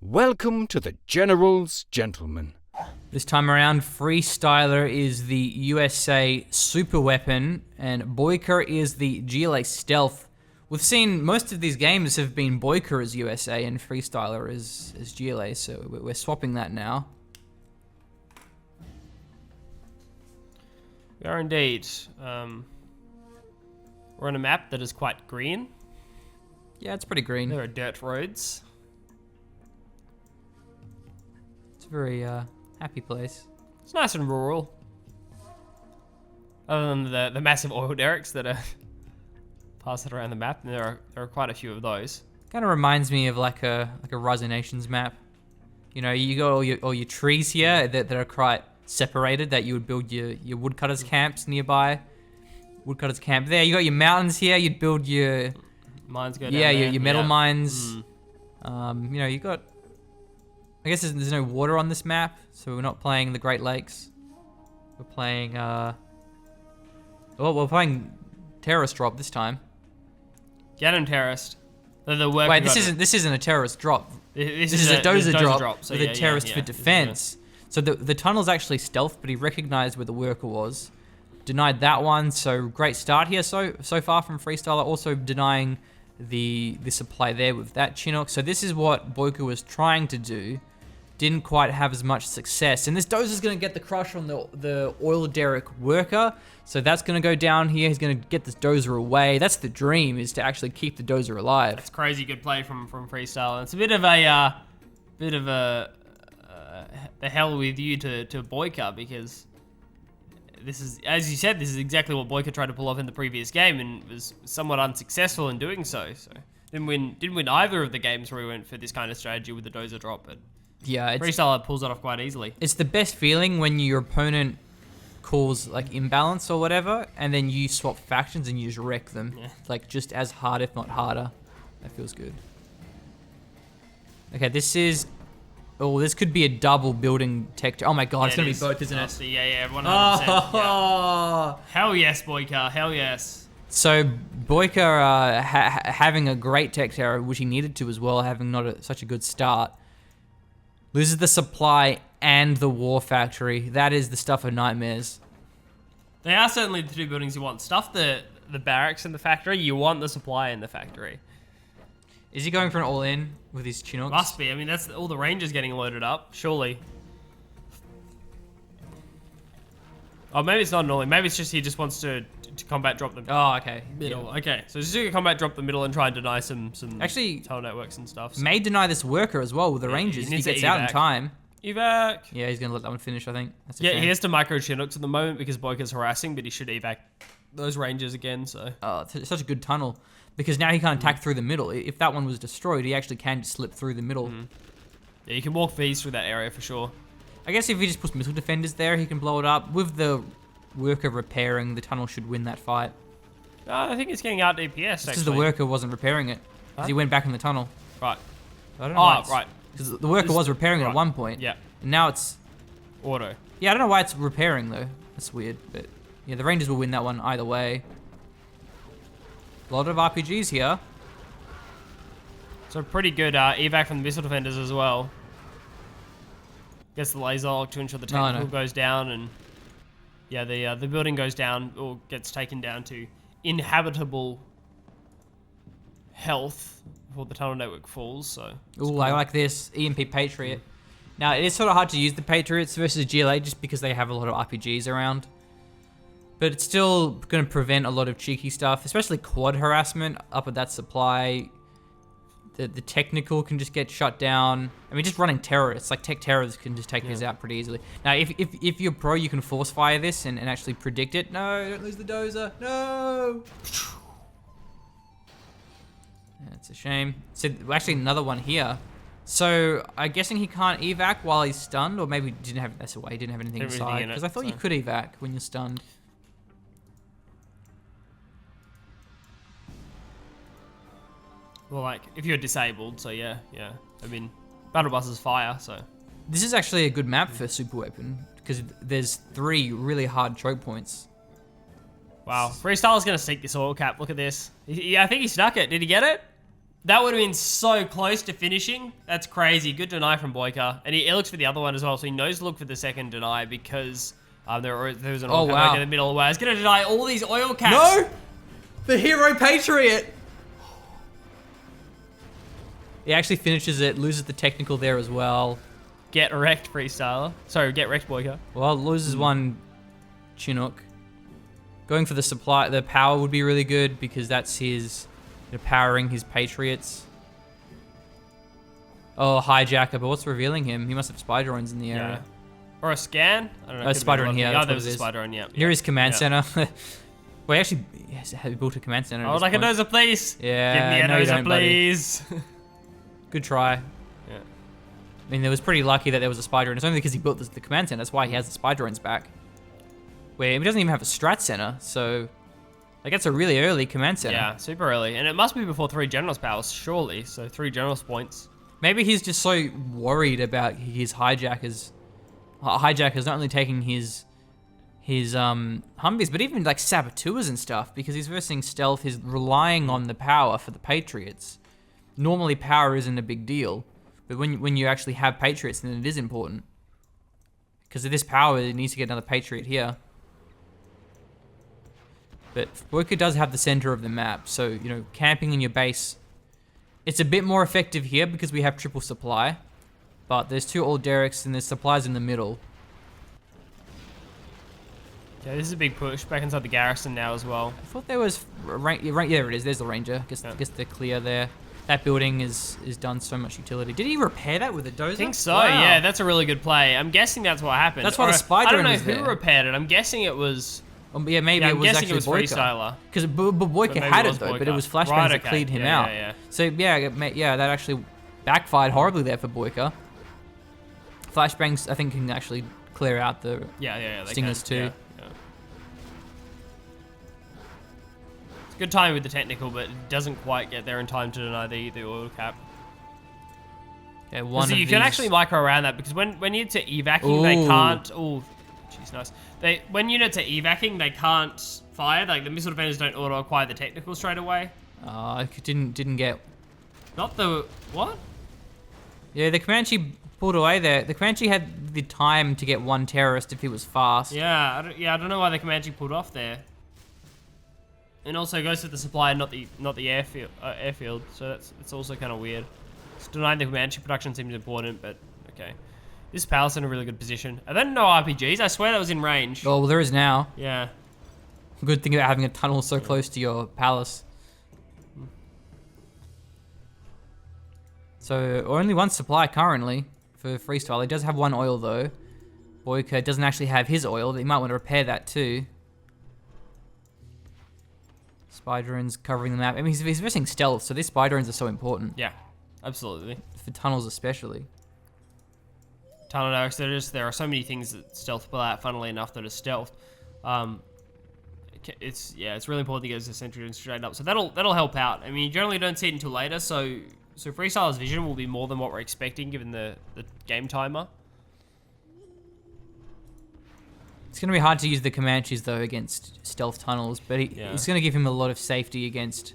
Welcome to the General's Gentlemen. This time around, FreeStyler is the USA super weapon, and Boycah is the GLA stealth. We've seen most of these games have been Boycah as USA and FreeStyler as GLA, so we're swapping that now. We are indeed. We're on a map that is quite green. Yeah, it's pretty green. There are dirt roads. It's a very happy place. It's nice and rural. Other than the massive oil derricks that are passed around the map, and there are quite a few of those. Kind of reminds me of like a Rise of Nations map. You know, you got all your trees here that are quite separated, that you would build your woodcutters camps nearby. Woodcutters camp there. You got your mountains here. You'd build your Mines go down yeah there. your metal mines. Mm. You know, you got. I guess there's no water on this map, so we're not playing the Great Lakes. We're playing well, we're playing Terrorist Drop this time. Get him, terrorist. Wait, this isn't a terrorist drop. This is a dozer drop so with a terrorist for defense. So the tunnel's actually stealth, but he recognized where the worker was. Denied that one, so great start here so far from FreeStyler. Also denying the supply there with that Chinook. So this is what Boycah was trying to do. Didn't quite have as much success. And this dozer's going to get the crush on the oil derrick worker. So that's going to go down here. He's going to get this dozer away. That's the dream, is to actually keep the dozer alive. That's crazy good play from FreeStyler. It's a bit of a the hell with you to Boycah, because this is, as you said, this is exactly what Boycah tried to pull off in the previous game and was somewhat unsuccessful in doing so. So didn't win either of the games where we went for this kind of strategy with the dozer drop, but yeah, FreeStyler pulls it off quite easily. It's the best feeling when your opponent calls like imbalance or whatever, and then you swap factions and you just wreck them. Yeah. Like just as hard, if not harder. That feels good. Okay, this is. Oh, this could be a double building tech. Oh my god, it's gonna be both, isn't it? Yeah, 100%. Oh. Yeah. Hell yes, Boycah. Hell yes. So Boycah having a great tech terror, which he needed to as well, having not such a good start, loses the supply and the war factory. That is the stuff of nightmares. They are certainly the two buildings you want. Stuff the barracks and the factory. You want the supply in the factory. Is he going for an all-in with his Chinooks? Must be. I mean, that's all the Rangers getting loaded up, surely. Oh, maybe it's not an all-in. Maybe it's just he just wants to combat drop the Oh, okay. middle. Yeah. Okay, so just to combat drop the middle and try and deny some Actually, tunnel networks and stuff. So. May deny this worker as well with the Yeah, Rangers he if he needs gets to out in evac. time. Evac. Yeah, he's going to let that one finish, I think. That's a Yeah, shame. he has to micro Chinooks at the moment because Boycah's harassing, but he should evac those Rangers again, so. Oh, it's such a good tunnel. Because now he can't attack through the middle. If that one was destroyed, he actually can just slip through the middle. Yeah, you can walk these through that area for sure. I guess if he just puts missile defenders there, he can blow it up. With the worker repairing, the tunnel should win that fight. I think it's getting out DPS, Because actually. the worker wasn't repairing it. Because he went back in the tunnel. Right. I don't know why right. Because the worker was repairing it right. at one point. Yeah. And now it's... Auto. Yeah, I don't know why it's repairing, though. That's weird. But yeah, the Rangers will win that one either way. A lot of RPGs here. So pretty good evac from the missile defenders as well. Gets the laser lock to ensure the technical goes down, and yeah, the building goes down or gets taken down to inhabitable health before the tunnel network falls. So Ooh, I like this EMP Patriot. Now it is sort of hard to use the Patriots versus GLA just because they have a lot of RPGs around. But it's still going to prevent a lot of cheeky stuff, especially quad harassment up at that supply. The technical can just get shut down. I mean, just running terrorists, like tech terrorists can just take these out pretty easily. Now, if you're pro, you can force fire this and actually predict it. No, don't lose the dozer. No! That's a shame. So, actually, another one here. So, I'm guessing he can't evac while he's stunned, or maybe he didn't have, that's why he didn't have anything Everything inside. in it, Because I thought you so. could evac when you're stunned. well, like if you're disabled, so yeah. I mean, battle buses fire, so. This is actually a good map for super weapon because there's 3 really hard choke points. Wow, FreeStyler's gonna sneak this oil cap. Look at this. I think he snuck it. Did he get it? That would have been so close to finishing. That's crazy. Good deny from Boycah. And he looks for the other one as well, so he knows to look for the second deny because there was an oil cap right in the middle where I was going to deny all these oil caps. No! The hero Patriot! He actually finishes it, loses the technical there as well. Get wrecked, FreeStyler. Sorry, get wrecked, Boycah. Well, loses one Chinook. Going for the supply, the power would be really good because that's his, powering his Patriots. Oh, hijacker, but what's revealing him? He must have spy drones in the area. Or a scan? I don't know. A spy drone here. Yeah, there was a spy drone, yeah. Here is command center. Well, actually, have built a command center. I would like a noser, please. Yeah, give me a noser, please. Good try. Yeah. I mean, it was pretty lucky that there was a spy drone. It's only because he built the command center. That's why he has the spy drones back. Where he doesn't even have a strat center, so like that's a really early command center. Yeah, super early, and it must be before 3 generals powers, surely. So 3 generals points. Maybe he's just so worried about his hijackers not only taking his Humvees, but even like saboteurs and stuff, because he's versing stealth. He's relying on the power for the Patriots. Normally, power isn't a big deal, but when you actually have Patriots, then it is important. Because of this power, it needs to get another Patriot here. But Boycah does have the center of the map, so, camping in your base, it's a bit more effective here because we have triple supply. But there's 2 old derricks and there's supplies in the middle. Yeah, this is a big push back inside the garrison now as well. I thought there was yeah, there it is. There's the ranger. Guess they're clear there. That building is done so much utility. Did he repair that with a dozer? I think so. Wow. Yeah, that's a really good play. I'm guessing that's what happened. That's why the spy drone was there. I don't know who repaired it. I'm guessing it was. Yeah, maybe it was actually FreeStyler. Because Boycah had it though, but it was flashbangs that cleared him out. Yeah. So yeah, that actually backfired horribly there for Boycah. Flashbangs, I think, can actually clear out the stingers too. Yeah. It's a good time with the technical, but it doesn't quite get there in time to deny the oil cap. Yeah, so you can actually micro around that because when you're to evacing, they can't. Oh, jeez, nice. When units are evacing, they can't fire. Like the missile defenders don't auto acquire the technical straight away. I didn't get. Not the what? Yeah, the Comanche pulled away there. The Comanche had the time to get 1 terrorist if he was fast. Yeah, I don't know why the Comanche pulled off there. And also goes to the supply, not the airfield. So it's also kind of weird. It's denying the Comanche production seems important, but okay. This palace in a really good position. Are there no RPGs? I swear that was in range. Oh, well, there is now. Yeah. Good thing about having a tunnel so close to your palace. So, only 1 supply currently for FreeStyler. He does have 1 oil though. Boycah doesn't actually have his oil. He might want to repair that too. Spy drones covering the map. I mean, he's missing stealth, so these spy drones are so important. Yeah, absolutely. For tunnels especially. Tunnel darks, there are so many things that stealth pull out, funnily enough, that are stealth. It's really important to get the sentry straight up. So that'll help out. I mean, you generally don't see it until later, so FreeStyler's vision will be more than what we're expecting given the game timer. It's going to be hard to use the Comanches though against stealth tunnels, but it's going to give him a lot of safety against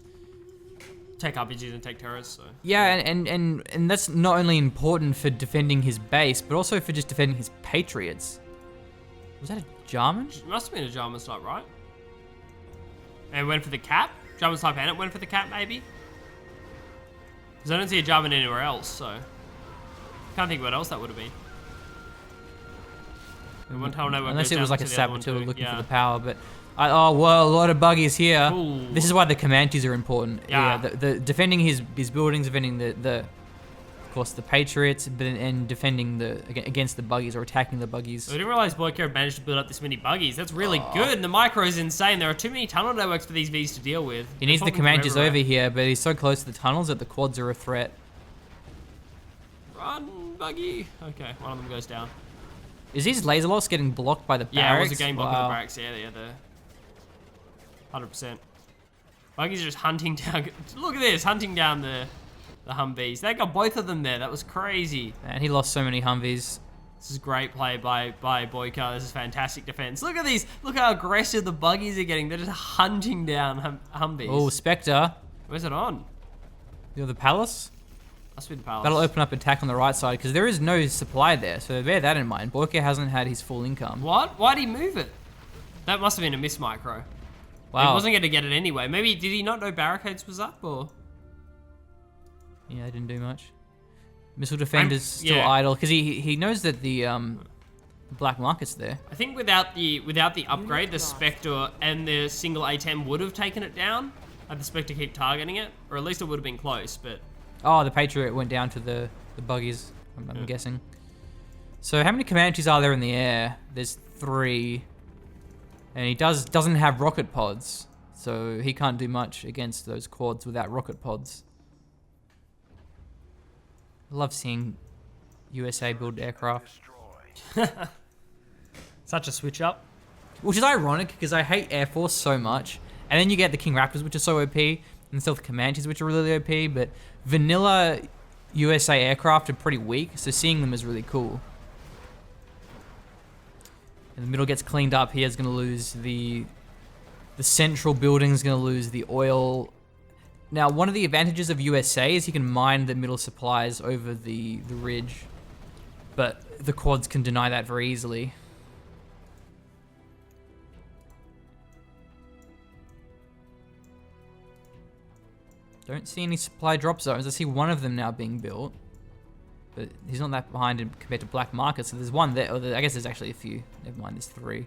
take RPGs and take terrorists. So. Yeah, and that's not only important for defending his base, but also for just defending his Patriots. Was that a Jarman? It must have been a Jarman snipe, right? And went for the cap? Jarman snipe and it went for the cap, maybe? Because I don't see a Jarman anywhere else, so... Can't think what else that would have been. Unless it was like a saboteur looking for the power, but... oh, well, a lot of buggies here. Ooh. This is why the Comanches are important. Yeah. The defending his buildings, defending of course, the Patriots, and defending against the buggies or attacking the buggies. I didn't realize Boycah managed to build up this many buggies. That's really good. And the micro is insane. There are too many tunnel networks for these Vs to deal with. He needs the Comanches over here, but he's so close to the tunnels that the quads are a threat. Run, buggy. Okay, one of them goes down. Is his laser loss getting blocked by the barracks? Yeah, it was a game block of the barracks. Yeah, the 100%. Buggy's just hunting down. Look at this, hunting down the Humvees. They got both of them there. That was crazy. Man, he lost so many Humvees. This is great play by Boycah. This is fantastic defense. Look at these. Look how aggressive the buggies are getting. They're just hunting down Humvees. Oh, Spectre. Where's it on? The palace? Must be the palace. That'll open up attack on the right side because there is no supply there. So bear that in mind. Boycah hasn't had his full income. What? Why'd he move it? That must have been a miss micro. Wow. He wasn't going to get it anyway. Maybe, did he not know barricades was up, or? Yeah, I didn't do much. Missile defender's still idle because he knows that the black market's there. I think without the upgrade, the Spectre and the single A10 would have taken it down. Had the Spectre keep targeting it, or at least it would have been close, but... Oh, the Patriot went down to the buggies, I'm guessing. So how many Comanches are there in the air? There's 3. And he doesn't have rocket pods, so he can't do much against those quads without rocket pods. I love seeing USA build aircraft. Such a switch up. Which is ironic because I hate Air Force so much. And then you get the King Raptors, which are so OP, and Stealth Comanches, which are really OP, but vanilla USA aircraft are pretty weak, so seeing them is really cool. And the middle gets cleaned up here, is going to lose the central building is going to lose the oil. Now, one of the advantages of USA is you can mine the middle supplies over the ridge, but the quads can deny that very easily. Don't see any supply drop zones. I see one of them now being built, but he's not that behind him compared to black market, so there's one there. I guess there's actually a few. Never mind, there's 3.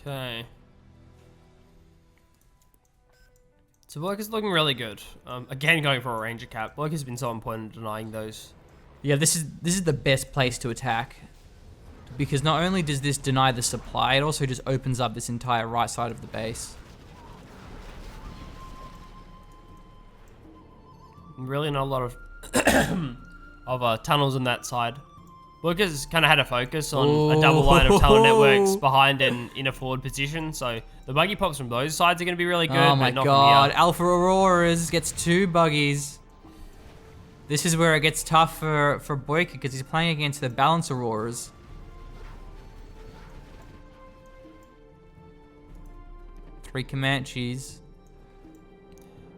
Okay. So Boycah's looking really good. Again, going for a ranger cap. Boycah's been so important in denying those. Yeah, this is the best place to attack, because not only does this deny the supply, it also just opens up this entire right side of the base. Really not a lot of tunnels on that side. Boycah's kind of had a focus on a double line of tunnel networks behind and in a forward position, so the buggy pops from those sides are going to be really good. Oh my but not god, from here. Alpha Auroras gets 2 buggies. This is where it gets tough for Boycah because he's playing against the balance Auroras. Three Comanches.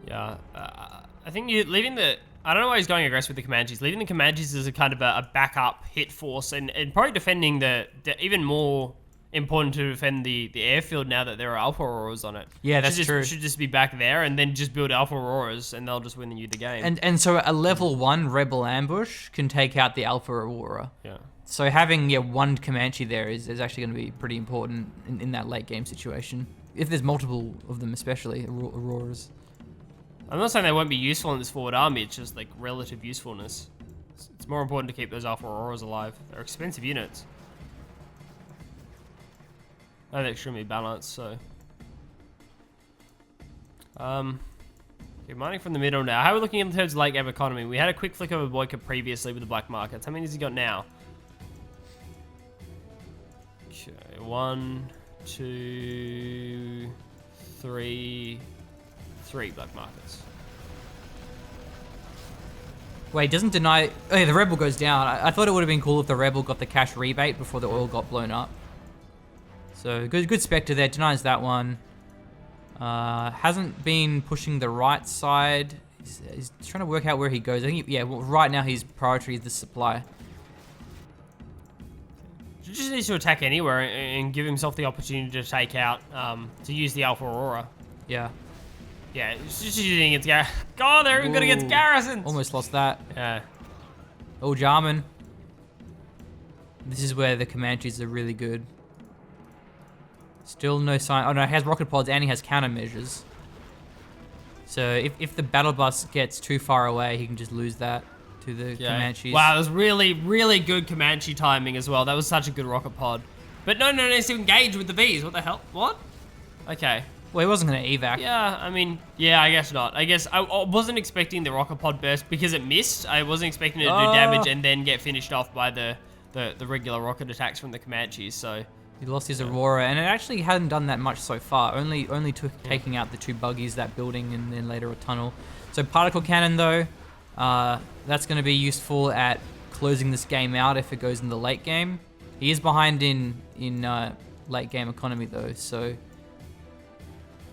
Yeah, I think leaving the... I don't know why he's going aggressive with the Comanches. Leaving the Comanches as a kind of a backup hit force and probably defending the even more important to defend the airfield now that there are Alpha Auroras on it. Yeah, that's true. Should just be back there and then just build Alpha Auroras and they'll just win you the game. And so a level 1 Rebel ambush can take out the Alpha Aurora. Yeah. So having 1 Comanche there is actually going to be pretty important in that late game situation. If there's multiple of them, especially Auroras. I'm not saying they won't be useful in this forward army, it's just like relative usefulness. It's more important to keep those Alpha Auroras alive. They're expensive units. And they're extremely balanced, so... Keep mining from the middle now. How are we looking in terms of late game economy? We had a quick flick of a Boycah previously with the black markets. How many has he got now? Okay, 1, 2, 3... 3 black markets. Wait, doesn't deny... Oh yeah, the Rebel goes down. I thought it would have been cool if the Rebel got the cash rebate before the oil got blown up. So, good Spectre there. Denies that one. Hasn't been pushing the right side. He's trying to work out where he goes. I think, well, right now his priority is the supply. He just needs to attack anywhere and give himself the opportunity to take out, to use the Alpha Aurora. Yeah. Yeah, it's just using its God, they're even good against garrisons! Almost lost that. Yeah. Oh, Jarman. This is where the Comanches are really good. Still no sign. Oh no, he has rocket pods and he has countermeasures. So if the battle bus gets too far away, he can just lose that to the Comanches. Wow, that was really, really good Comanche timing as well. That was such a good rocket pod. But no, it's to engage with the Vs. What the hell? What? Okay. Well, he wasn't going to evac. Yeah, I mean, yeah, I guess not. I guess I wasn't expecting the rocket pod burst because it missed. I wasn't expecting it to do damage and then get finished off by the regular rocket attacks from the Comanches, so... He lost his Aurora, and it actually hadn't done that much so far. Only taking out the 2 buggies, that building, and then later a tunnel. So particle cannon, though, that's going to be useful at closing this game out if it goes in the late game. He is behind in late game economy, though, so...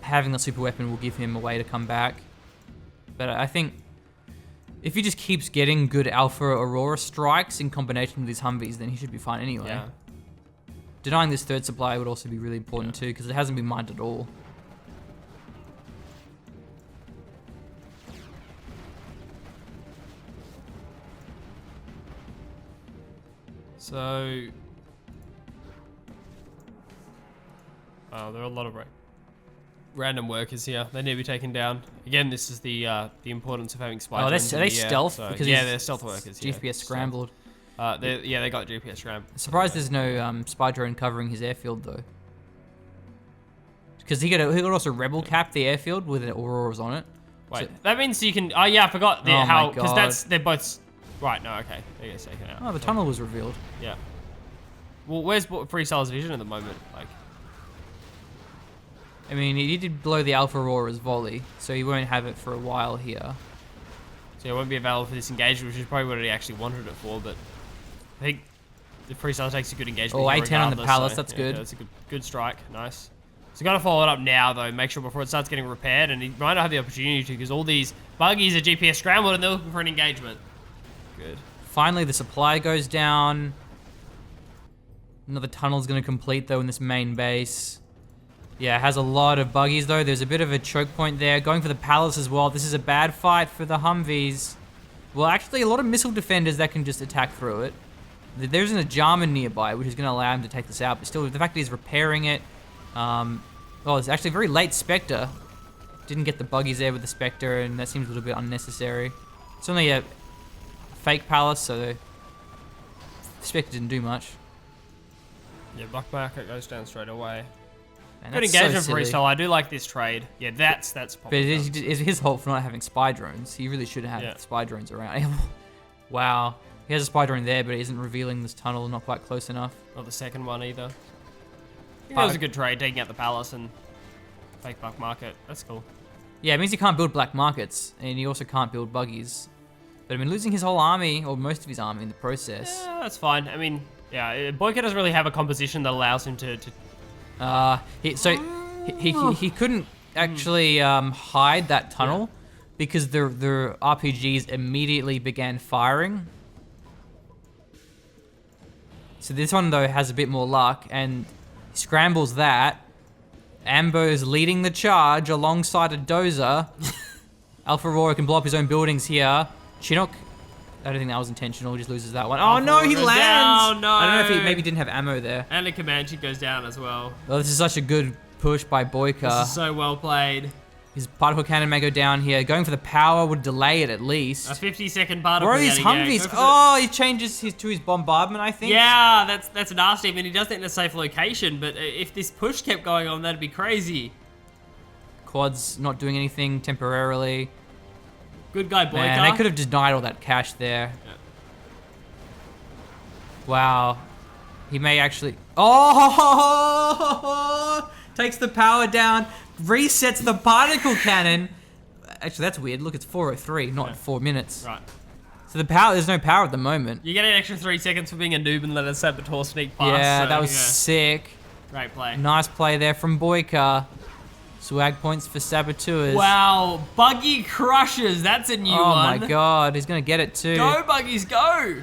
having the super weapon will give him a way to come back. But I think if he just keeps getting good Alpha Aurora strikes in combination with his Humvees, then he should be fine anyway. Yeah. Denying this third supply would also be really important too, because it hasn't been mined at all. So, there are a lot of random workers here. They need to be taken down. Again, this is the importance of having spy drones in Are they the air, stealth? so- Because yeah, he's they're stealth workers. Yeah. GPS scrambled. They got GPS scrambled. Surprised there's no spy drone covering his airfield though. Because he could also rebel cap the airfield with Auroras on it. Wait, So- that means you can. Oh yeah, I forgot Oh how my because God. they're both. Right, no, okay. They get taken out. Oh, the tunnel was revealed. Yeah. Well, where's FreeStyler's vision at the moment? Like, I mean, he did blow the Alpha Aurora's volley, so he won't have it for a while here. so it won't be available for this engagement, which is probably what he actually wanted it for. But I think the FreeStyler takes a good engagement. Oh, here A10 on the regardless, palace, so, that's yeah, good. That's a good strike. Nice. So gotta follow it up now though. Make sure before it starts getting repaired, and he might not have the opportunity to because all these buggies are GPS scrambled and they're looking for an engagement. Good. Finally, the supply goes down. Another tunnel's going to complete, though, in this main base. Yeah, it has a lot of buggies, though. There's a bit of a choke point there. Going for the palace as well. This is a bad fight for the Humvees. Well, actually, a lot of missile defenders that can just attack through it. There's an Jarman nearby, which is going to allow him to take this out. But still, the fact that he's repairing it... well, it's actually a very late Spectre. Didn't get the buggies there with the Spectre, and that seems a little bit unnecessary. It's only a fake palace, so the Spectre didn't do much. Yeah, Black Market goes down straight away. Man, Good that's engagement so for silly. FreeStyler. I do like this trade. Yeah, that's But probably it's his fault for not having spy drones. He really should have had spy drones around. Wow. He has a spy drone there, but it isn't revealing this tunnel, not quite close enough. Not the second one either. I think that was a good trade, taking out the palace and fake Black Market. That's cool. Yeah, it means he can't build black markets, and he also can't build buggies. But I mean, losing his whole army, or most of his army in the process. Yeah, that's fine. I mean, yeah, Boycah doesn't really have a composition that allows him to He couldn't actually hide that tunnel because the RPGs immediately began firing. So this one though has a bit more luck and scrambles that. Ambo's leading the charge alongside a dozer. Alpha Aurora can blow up his own buildings here. Chinook, I don't think that was intentional. He just loses that one. Oh no, he goes lands! down, no. I don't know if he maybe didn't have ammo there. And the Comanche goes down as well. Well, this is such a good push by Boycah. This is so well played. His particle cannon may go down here. Going for the power would delay it at least. A 50-second particle. Where are these cannon, yeah. Humvees? Go for Oh, he changes to his bombardment, I the- think. Yeah, that's nasty. I mean, he does it in a safe location, but if this push kept going on, that'd be crazy. Quad's not doing anything temporarily. Good guy, Boycah. Man, they could have denied all that cash there. Yeah. Wow. He may actually... Oh! Takes the power down. Resets the particle cannon. Actually, that's weird. Look, it's 4:03, not 4 minutes. Right. So there's no power at the moment. You get an extra 3 seconds for being a noob and let a saboteur sneak past. Yeah, so, that was sick. Great play. Nice play there from Boycah. Swag points for saboteurs. Wow, Buggy Crushers. That's a new Oh one. my god, he's gonna get it too. Go, Buggies, go!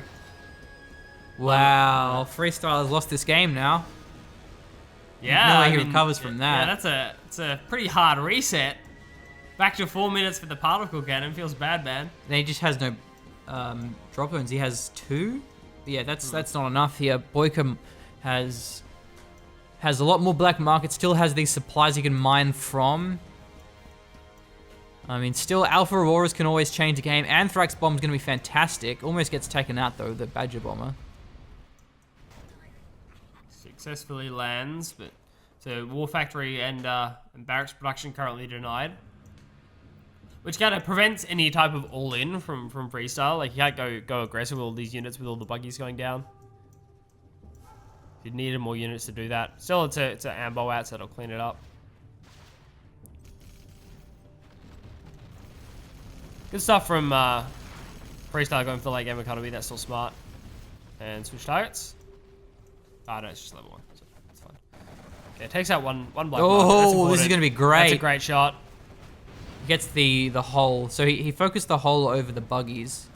Wow, FreeStyler's lost this game now. Yeah, No way I he mean, recovers from that. Yeah, it's a pretty hard reset. Back to 4 minutes for the particle cannon. Feels bad, man. And he just has no drop zones. He has 2. Yeah, that's not enough here. Boycah has a lot more black market. Still has these supplies he can mine from. I mean, still Alpha Auroras can always change the game. Anthrax Bomb's gonna be fantastic. Almost gets taken out though, the Badger Bomber. Successfully lands, but so War Factory and Barracks production currently denied. Which kind of prevents any type of all-in from FreeStyler. Like, you can't go aggressive with all these units with all the buggies going down. You needed more units to do that. Still, it's an ambo out, so it'll clean it up. Good stuff from FreeStyler going for the late game economy. That's still smart. And switch targets. Ah, no, it's just level 1. So it's fine. Yeah, takes out one black market. That's Oh, this important. is going to be great. That's a great shot. Gets the hole. So he focused the hole over the buggies.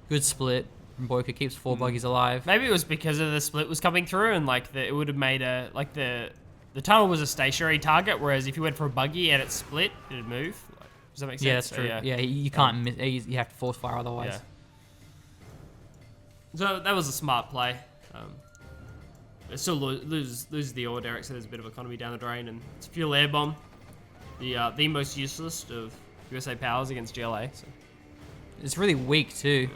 Good split from Boycah. Keeps 4 buggies alive. Maybe it was because of the split was coming through and like it would have made the tunnel was a stationary target, whereas if you went for a buggy and it split, it'd move. Like, does that make sense? Yeah, that's true. Yeah, you can't miss. You have to force fire otherwise. Yeah. So that was a smart play. It still loses the ore, Derek, so there's a bit of economy down the drain, and it's a fuel air bomb, the most useless of USA powers against GLA. So. It's really weak too.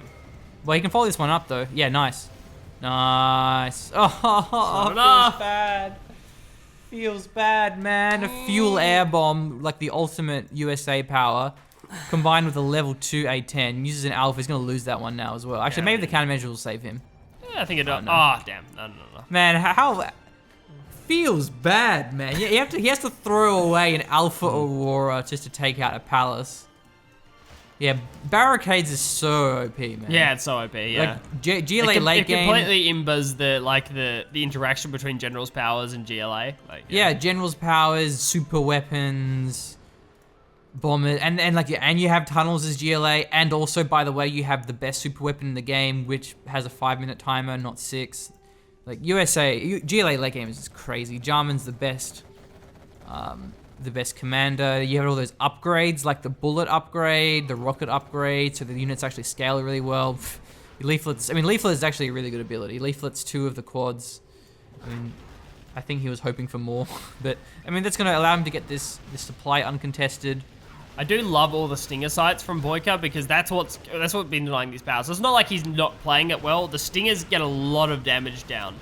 Well, he can follow this one up though. Yeah, nice. Nice. Oh, feels bad. Feels bad, man. A fuel air bomb, like the ultimate USA power, combined with a level 2 A10. Uses an alpha. He's going to lose that one now as well. Actually, maybe the countermeasure will save him. Yeah, I think it does. Oh, damn. No. Man, how... Feels bad, man. He has to throw away an Alpha Aurora just to take out a Palace. Yeah, Barricades is so OP, man. Yeah, it's so OP, yeah. Like, GLA late game... It completely imbers the interaction between General's powers and GLA. Like, yeah, General's powers, super weapons... Bomber, and you have tunnels as GLA, and also, by the way, you have the best super weapon in the game, which has a 5-minute timer, not 6. Like GLA late game is just crazy. Jarman's the best commander. You have all those upgrades, like the bullet upgrade, the rocket upgrade, so the units actually scale really well. Leaflet is actually a really good ability. Leaflet's 2 of the quads. I think he was hoping for more, but that's going to allow him to get this supply uncontested. I do love all the stinger sights from Boycah because that's what's been denying these powers. So it's not like he's not playing it well. The stingers get a lot of damage down.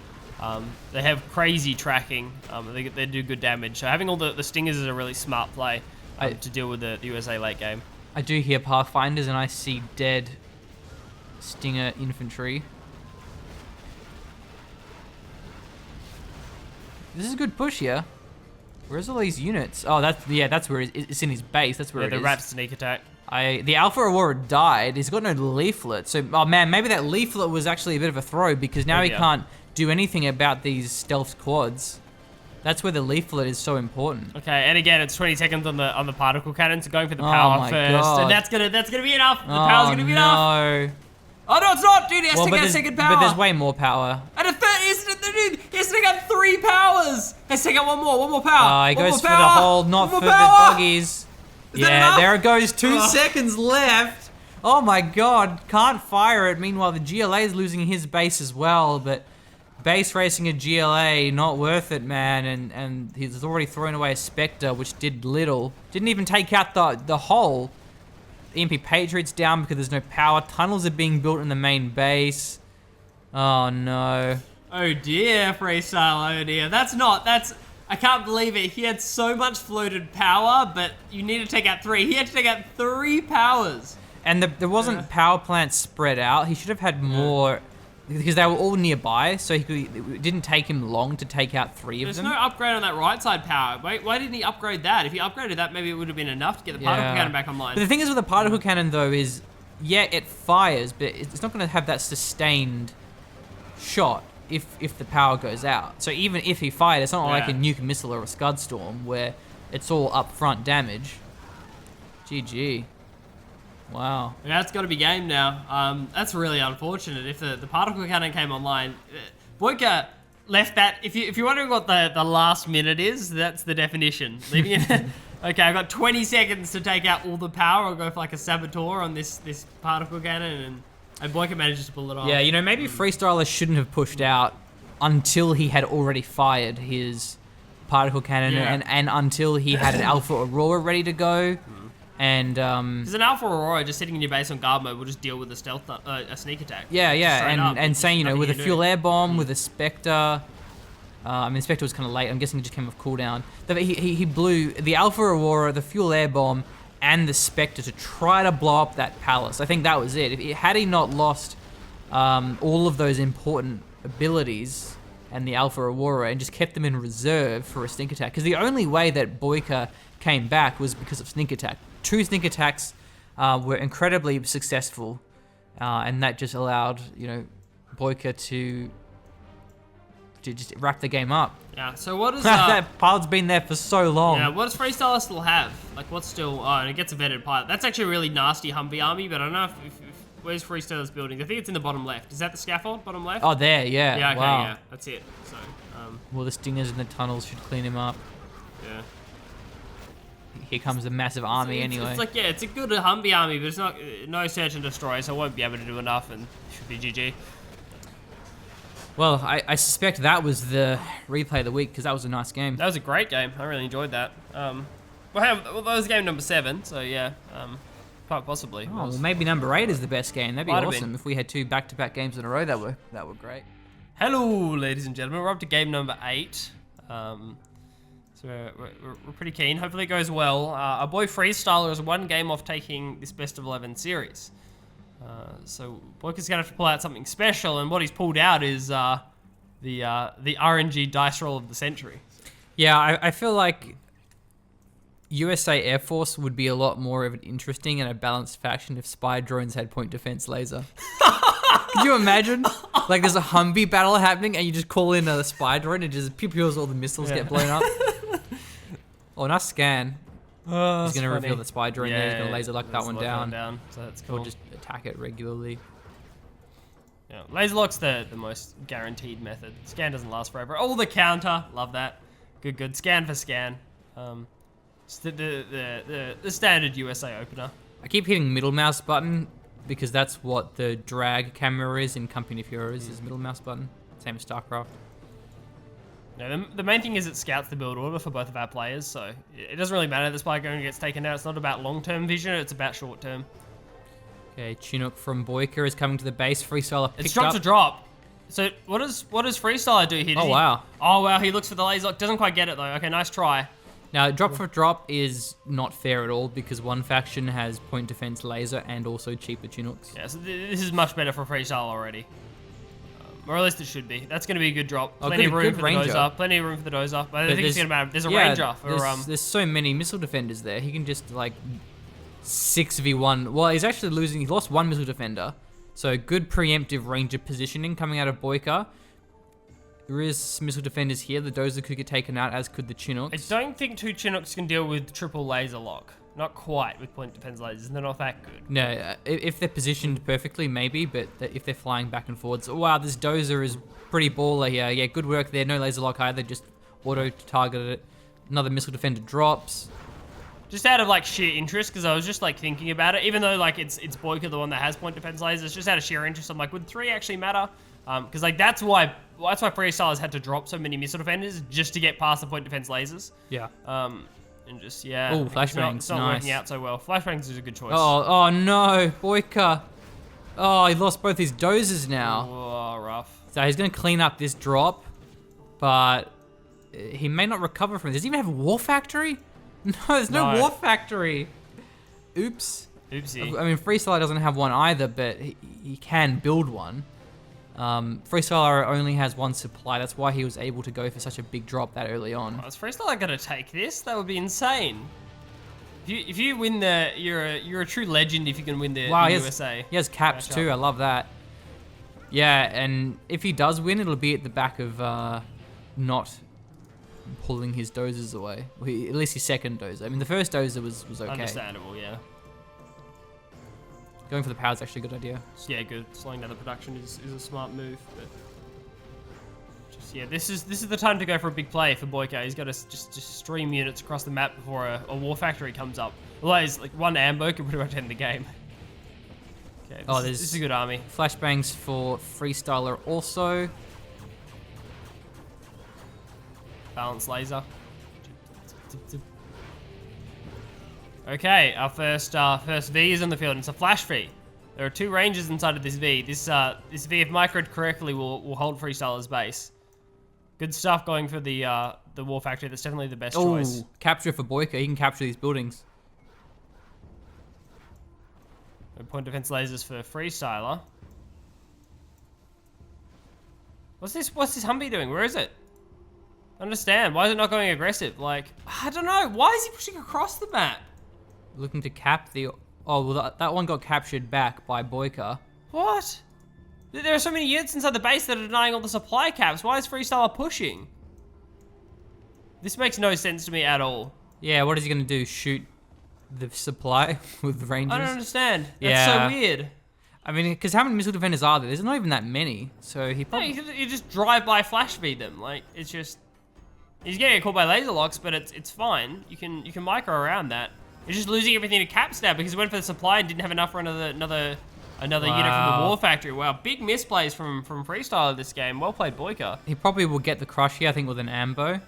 They have crazy tracking. They do good damage. So having all the stingers is a really smart play to deal with the USA late game. I do hear Pathfinders and I see dead stinger infantry. This is a good push here. Where's all these units? Oh, that's where it's in his base. That's where it is. The rat sneak attack. The Alpha Aurora died. He's got no leaflet. So, oh man, maybe that leaflet was actually a bit of a throw because now he can't do anything about these stealth quads. That's where the leaflet is so important. Okay, and again, it's 20 seconds on the particle cannon, so going for the power first, God. and that's gonna be enough. The power's gonna be enough. Oh no, it's not, dude. He has to get a second power. But there's way more power. And a third, he has to take out 3 powers. He has to take out one more power. He goes for the hole, not for the buggies. Yeah, there it goes. 2 seconds left. Oh my God, can't fire it. Meanwhile, the GLA is losing his base as well, but base racing a GLA, not worth it, man. And he's already thrown away a Spectre, which did little. Didn't even take out the hole. EMP Patriot's down because there's no power. Tunnels are being built in the main base. Oh no. Oh dear, FreeStyler, oh dear. I can't believe it. He had so much floated power, but you need to take out 3. He had to take out 3 powers. And there wasn't power plants spread out. He should have had more, because they were all nearby, so it didn't take him long to take out 3 of them. There's no upgrade on that right side power. Why didn't he upgrade that? If he upgraded that, maybe it would have been enough to get the particle cannon back online. But the thing is with the particle cannon, though, is, yeah, it fires, but it's not going to have that sustained shot if the power goes out. So even if he fired, it's not like a nuke missile or a Scud Storm, where it's all upfront damage. GG. Wow. That's got to be game now. That's really unfortunate. If the particle cannon came online, Boycah left that. If you're wondering what the last minute is, that's the definition. Leaving it. Okay, I've got 20 seconds to take out all the power. I'll go for like a saboteur on this particle cannon, and Boycah manages to pull it off. Yeah, maybe FreeStyler shouldn't have pushed out until he had already fired his particle cannon and until he had an Alpha Aurora ready to go. And because an Alpha Aurora just sitting in your base on guard mode will just deal with the stealth, a sneak attack. Yeah, and saying with a fuel air bomb, with a Spectre. Spectre was kind of late. I'm guessing it just came off cooldown. He blew the Alpha Aurora, the fuel air bomb, and the Spectre to try to blow up that palace. I think that was it. Had he not lost all of those important abilities and the Alpha Aurora and just kept them in reserve for a sneak attack, because the only way that Boycah came back was because of sneak attack. 2 sneak attacks were incredibly successful, and that just allowed Boycah to to just wrap the game up. Yeah. So what is That pilot's been there for so long. Yeah, what does FreeStyler still have? Like, what's still... Oh, and it gets a vetted pilot. That's actually a really nasty Humvee army, but I don't know if where's FreeStyler's buildings? I think it's in the bottom left. Is that the scaffold, bottom left? Oh, there, yeah. Yeah, okay, wow. yeah. That's it. So, Well, the stingers in the tunnels should clean him up. yeah. Here comes the massive army It's- anyway. It's like, yeah, it's a good Humvee army, but it's not... no search and destroy, so I won't be able to do enough, and should be GG. Well, I suspect that was the replay of the week because that was a nice game. That was a great game. I really enjoyed that. Well, that was game number 7, so yeah, quite possibly. Oh, well, maybe number 8 is the best game. That'd be Might have awesome been. if we had 2 back-to-back games in a row that were great. Hello, ladies and gentlemen. We're up to game number 8. So we're pretty keen. Hopefully it goes well. Our boy FreeStyler is 1 game off taking this best of 11 series. So Boycah's gonna have to pull out something special, and what he's pulled out is the RNG dice roll of the century. Yeah, I feel like USA Air Force would be a lot more of an interesting and a balanced faction if spy drones had point defense laser. Could you imagine? Like there's a Humvee battle happening and you just call in a spy drone and just pew-pews all the missiles get blown up. Oh, nice scan. Oh, He's going to reveal the spy drone there. He's going to laser lock that let's one lock down. So that's cool. Or just attack it regularly. Yeah, laser lock's the most guaranteed method. Scan doesn't last forever. Oh, the counter. Love that. Good. Scan for scan. It's the standard USA opener. I keep hitting middle mouse button because that's what the drag camera is in Company of Heroes, is middle mouse button. Same as StarCraft. No, the main thing is it scouts the build order for both of our players, so it doesn't really matter if the spy gun gets taken out. It's not about long-term vision, it's about short-term. Okay, Chinook from Boycah is coming to the base. FreeStyler picked It's drop up. to drop. So what does FreeStyler do here? Oh, wow. Oh, wow, he looks for the laser lock. Doesn't quite get it, though. Okay, nice try. Now, drop for drop is not fair at all because one faction has point defense laser and also cheaper Chinooks. Yeah, so this is much better for FreeStyler already. Or at least it should be. That's going to be a good drop. Oh, Plenty of room good for the Ranger. dozer. Plenty of room for the dozer. But I don't think it's going to matter. There's a yeah, Ranger for... there's so many missile defenders there. He can just, like, 6v1. Well, he's actually losing... He lost 1 missile defender. So, good preemptive Ranger positioning coming out of Boycah. There is missile defenders here. The dozer could get taken out, as could the Chinooks. I don't think 2 Chinooks can deal with triple laser lock. Not quite with point defense lasers. They're not that good. No, if they're positioned perfectly, maybe, but if they're flying back and forwards. Oh, wow, this dozer is pretty baller here. Yeah, good work there. No laser lock either, just auto-targeted it. Another missile defender drops. Just out of, like, sheer interest, because I was just, like, thinking about it. Even though, like, it's Boycah, the one that has point defense lasers, just out of sheer interest, I'm like, would 3 actually matter? Because, like, that's why FreeStyler's had to drop so many missile defenders, just to get past the point defense lasers. Yeah. And just, yeah. Oh, flashbangs, It's not nice. working out so well. Flashbangs is a good choice. Oh no, Boycah. Oh, he lost both his dozers now. Oh, rough. So he's going to clean up this drop, but he may not recover from it. Does he even have a war factory? No, there's no war factory. Oops. Oopsie. I mean, FreeStyler doesn't have one either, but he can build one. FreeStyler only has 1 supply. That's why he was able to go for such a big drop that early on. Oh, is FreeStyler gonna take this? That would be insane. If you win you're a true legend if you can win the USA. He has caps too. I love that. Yeah, and if he does win, it'll be at the back of not pulling his dozers away. Well, at least his second dozer. I mean, the first dozer was okay. Understandable, yeah. Going for the power is actually a good idea. Yeah, good. Slowing down the production is a smart move, but just yeah, this is the time to go for a big play for Boycah. He's got to just stream units across the map before a war factory comes up. Otherwise, like 1 ambo can pretty much end the game. Okay, this is a good army. Flashbangs for FreeStyler also. Balance laser. Okay, our first V is on the field. It's a flash V. There are 2 Rangers inside of this V. This V, if microed correctly, will hold FreeStyler's base. Good stuff going for the war factory. That's definitely the best choice. Capture for Boycah. He can capture these buildings. Point defense lasers for FreeStyler. What's this Humvee doing? Where is it? I don't understand. Why is it not going aggressive? Like, I don't know. Why is he pushing across the map? Looking to cap the... Oh, well, that one got captured back by Boycah. What? There are so many units inside the base that are denying all the supply caps. Why is FreeStyler pushing? This makes no sense to me at all. Yeah, what is he going to do? Shoot the supply with Rangers? I don't understand. That's Yeah. so weird. I mean, because how many missile defenders are there? There's not even that many. So he No, probably... you just drive by flash speed them. Like, it's just... He's getting caught by laser locks, but it's fine. You can micro around that. He's just losing everything to caps now because he went for the supply and didn't have enough for another unit from the War Factory. Wow, big misplays from FreeStyler this game. Well played, Boycah. He probably will get the crush here, I think, with an ambo. You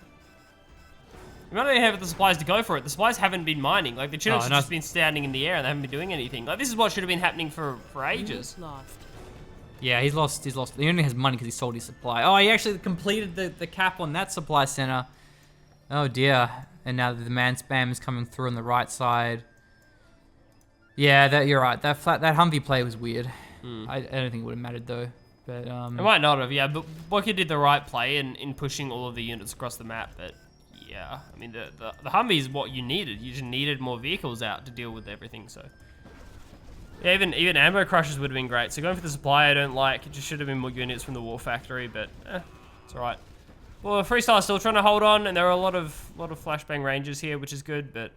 might not even have the supplies to go for it. The supplies haven't been mining. Like, the Chinooks have no. just been standing in the air and they haven't been doing anything. Like, this is what should have been happening for ages. Yeah, he's lost. He only has money because he sold his supply. Oh, he actually completed the cap on that supply center. Oh dear. And now the man spam is coming through on the right side. Yeah, you're right. That Humvee play was weird. I don't think it would have mattered though. But It might not have, yeah. But Boycah did the right play in pushing all of the units across the map. But yeah, I mean the Humvee is what you needed. You just needed more vehicles out to deal with everything. So yeah, even ammo crushes would have been great. So going for the supply I don't like. It just should have been more units from the War Factory. But it's alright. Well, FreeStyler's still trying to hold on, and there are a lot of flashbang ranges here, which is good. But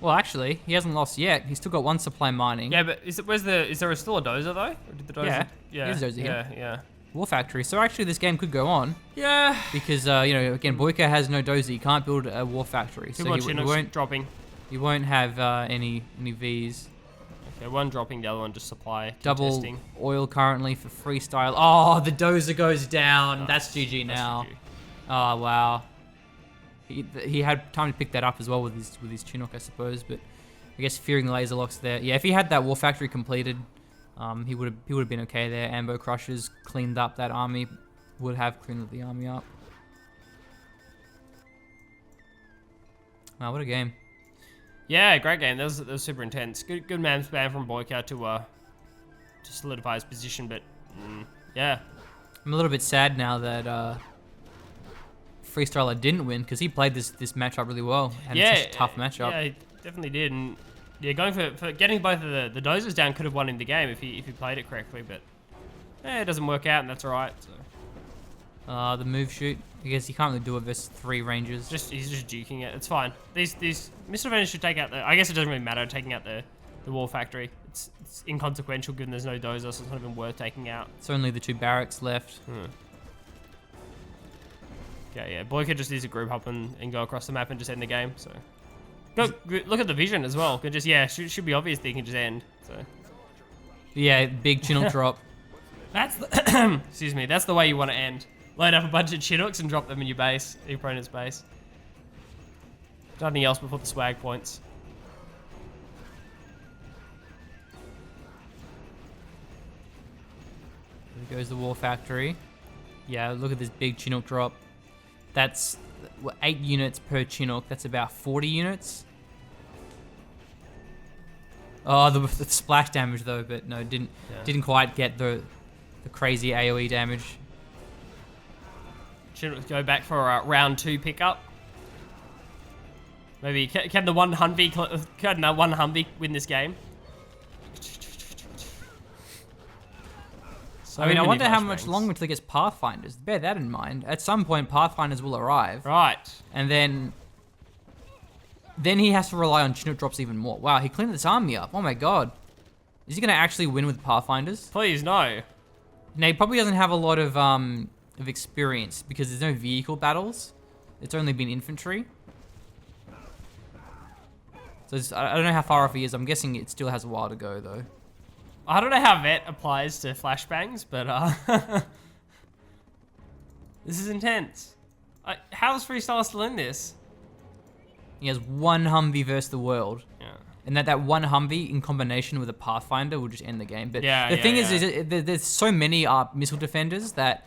well, actually, he hasn't lost yet. He's still got one supply mining. yeah, but is there still a dozer though? Or did the dozer? Yeah, there's a dozer here. Yeah. War Factory. So actually, this game could go on. Yeah. Because again, Boycah has no dozer. He can't build a War Factory, so he won't dropping. He won't have any Vs. Okay, one dropping, the other one just supply. Double contesting. oil currently for FreeStyler. Oh, the dozer goes down. That's GG now. GG. Oh wow. He had time to pick that up as well with his Chinook, I suppose. But I guess fearing laser locks there. Yeah, if he had that War Factory completed, he would have been okay there. Ambo crushers cleaned up that army. Would have cleaned the army up. Wow, what a game. Yeah, great game. That was super intense. Good man spam from Boycah to solidify his position, but yeah. I'm a little bit sad now that FreeStyler didn't win because he played this matchup really well. And it's such a tough matchup. Yeah, he definitely did. And yeah, going for getting both of the dozers down could have won him the game if he played it correctly, but it doesn't work out, and that's alright. So. The move shoot. I guess you can't really do it versus 3 rangers. He's just juking it. It's fine. These missile defenders should take out the. I guess it doesn't really matter taking out the War Factory. It's inconsequential given there's no dozer, so it's not even worth taking out. It's only the 2 barracks left. Yeah. Boycah just needs to group up and go across the map and just end the game. So look at the vision as well. Can just should be obvious that he can just end. So yeah, big Chinook drop. that's the excuse me. That's the way you want to end. Load up a bunch of Chinooks and drop them in your base, your opponent's base. Nothing else before the swag points. There goes the War Factory. Yeah, look at this big Chinook drop. That's 8 units per Chinook. That's about 40 units. Oh, the splash damage though, but no, didn't quite get the crazy AoE damage. Should go back for a round 2 pickup. Maybe can the one Humvee win this game? I mean, I wonder how much longer until he gets Pathfinders. Bear that in mind. At some point, Pathfinders will arrive. Right. And then he has to rely on Chinook drops even more. Wow, he cleaned this army up. Oh my god. Is he going to actually win with Pathfinders? Please, no. Now, he probably doesn't have a lot of experience because there's no vehicle battles. It's only been infantry. So I don't know how far off he is. I'm guessing it still has a while to go, though. I don't know how vet applies to flashbangs, but this is intense. How is FreeStyler still in this? He has 1 Humvee versus the world. Yeah. And that 1 Humvee in combination with a Pathfinder will just end the game. But the thing is there's so many missile defenders that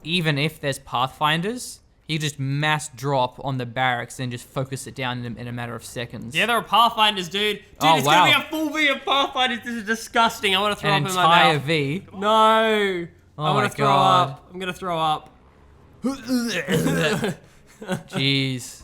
even if there's Pathfinders, you just mass drop on the barracks and just focus it down in a matter of seconds. Yeah, there are Pathfinders, dude. It's wow. gonna be a full V of Pathfinders. This is disgusting. I want to throw up in my mouth. An entire V. No. I want to throw God. up. I'm gonna throw up. Jeez.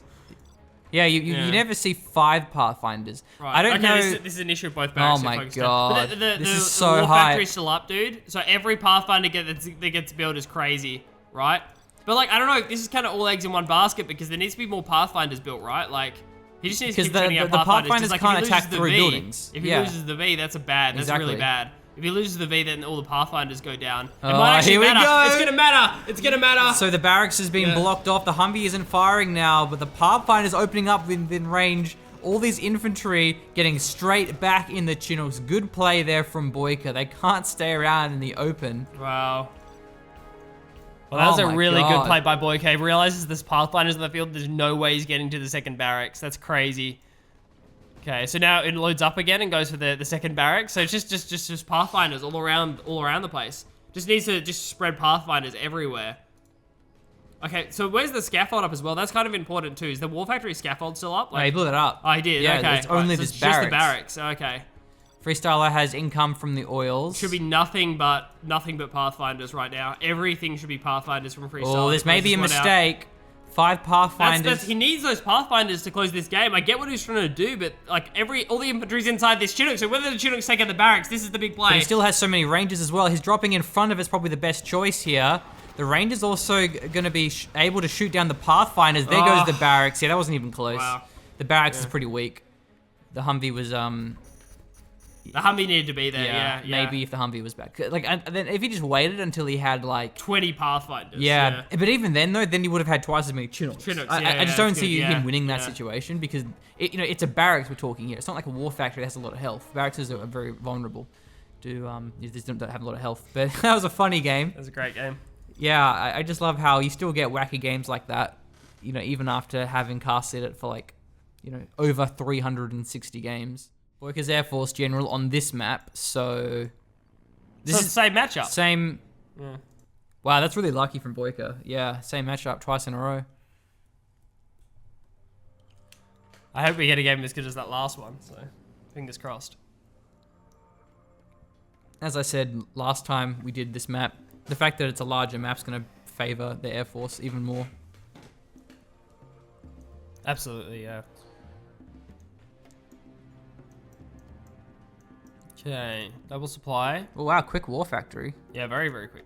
Yeah, you never see 5 Pathfinders. Right. I don't know. This is an issue of both barracks. Oh my focused on. god, But this is the so war high. factory's still up, dude. So every Pathfinder that gets built is crazy, right? But like, I don't know. This is kind of all eggs in one basket because there needs to be more Pathfinders built, right? Like, he just needs to keep turning out the Pathfinders. Pathfinders Like, can't if he attack loses the through V, buildings. If he loses the V, that's that's Exactly. really bad. If he loses the V, then all the Pathfinders go down. It Oh, might actually here we matter. go. It's gonna matter. It's gonna matter. So the barracks has been blocked off. The Humvee isn't firing now, but the Pathfinder's opening up within range. All these infantry getting straight back in the Chinooks. Good play there from Boycah. They can't stay around in the open. Wow. Well, that was Oh a my really God. good play by Boycah. He realizes there's Pathfinders in the field. There's no way he's getting to the second barracks. That's crazy. Okay, so now it loads up again and goes for the second barracks. So it's just Pathfinders all around the place. Just needs to just spread Pathfinders everywhere. Okay, so where's the scaffold up as well? That's kind of important too. Is the War Factory scaffold still up? No, he blew it up. Oh, he did. Yeah, okay. it's only so this it's just the barracks. barracks. Okay. FreeStyler has income from the oils. Should be nothing but Pathfinders right now. Everything should be Pathfinders from FreeStyler. Oh, this may be a mistake. 5 Pathfinders. He needs those Pathfinders to close this game. I get what he's trying to do, but like all the infantry's inside this Chinook. So whether the Chinooks take out the barracks, this is the big play. But he still has so many Rangers as well. His dropping in front of is probably the best choice here. The Rangers also going to be able to shoot down the Pathfinders. There goes the barracks. Yeah, that wasn't even close. Wow. The barracks is pretty weak. The Humvee was The Humvee needed to be there. Yeah. Maybe if the Humvee was back. Like, and then if he just waited until he had like 20 Pathfinders. yeah. But even then though, then he would have had twice as many Chinooks. I just don't see him winning that situation because it's a barracks we're talking here. It's not like a war factory that has a lot of health. Barracks are very vulnerable. You just don't have a lot of health. But that was a funny game. That was a great game. Yeah, I just love how you still get wacky games like that, even after having casted it for like, over 360 games. Boycah's Air Force General on this map, so... This is the same matchup. Same... Yeah. Wow, that's really lucky from Boycah. Yeah, same matchup twice in a row. I hope we get a game as good as that last one, so fingers crossed. As I said last time we did this map, the fact that it's a larger map's going to favor the Air Force even more. Absolutely, yeah. Okay, double supply. Oh wow, quick war factory. Yeah, very, very quick.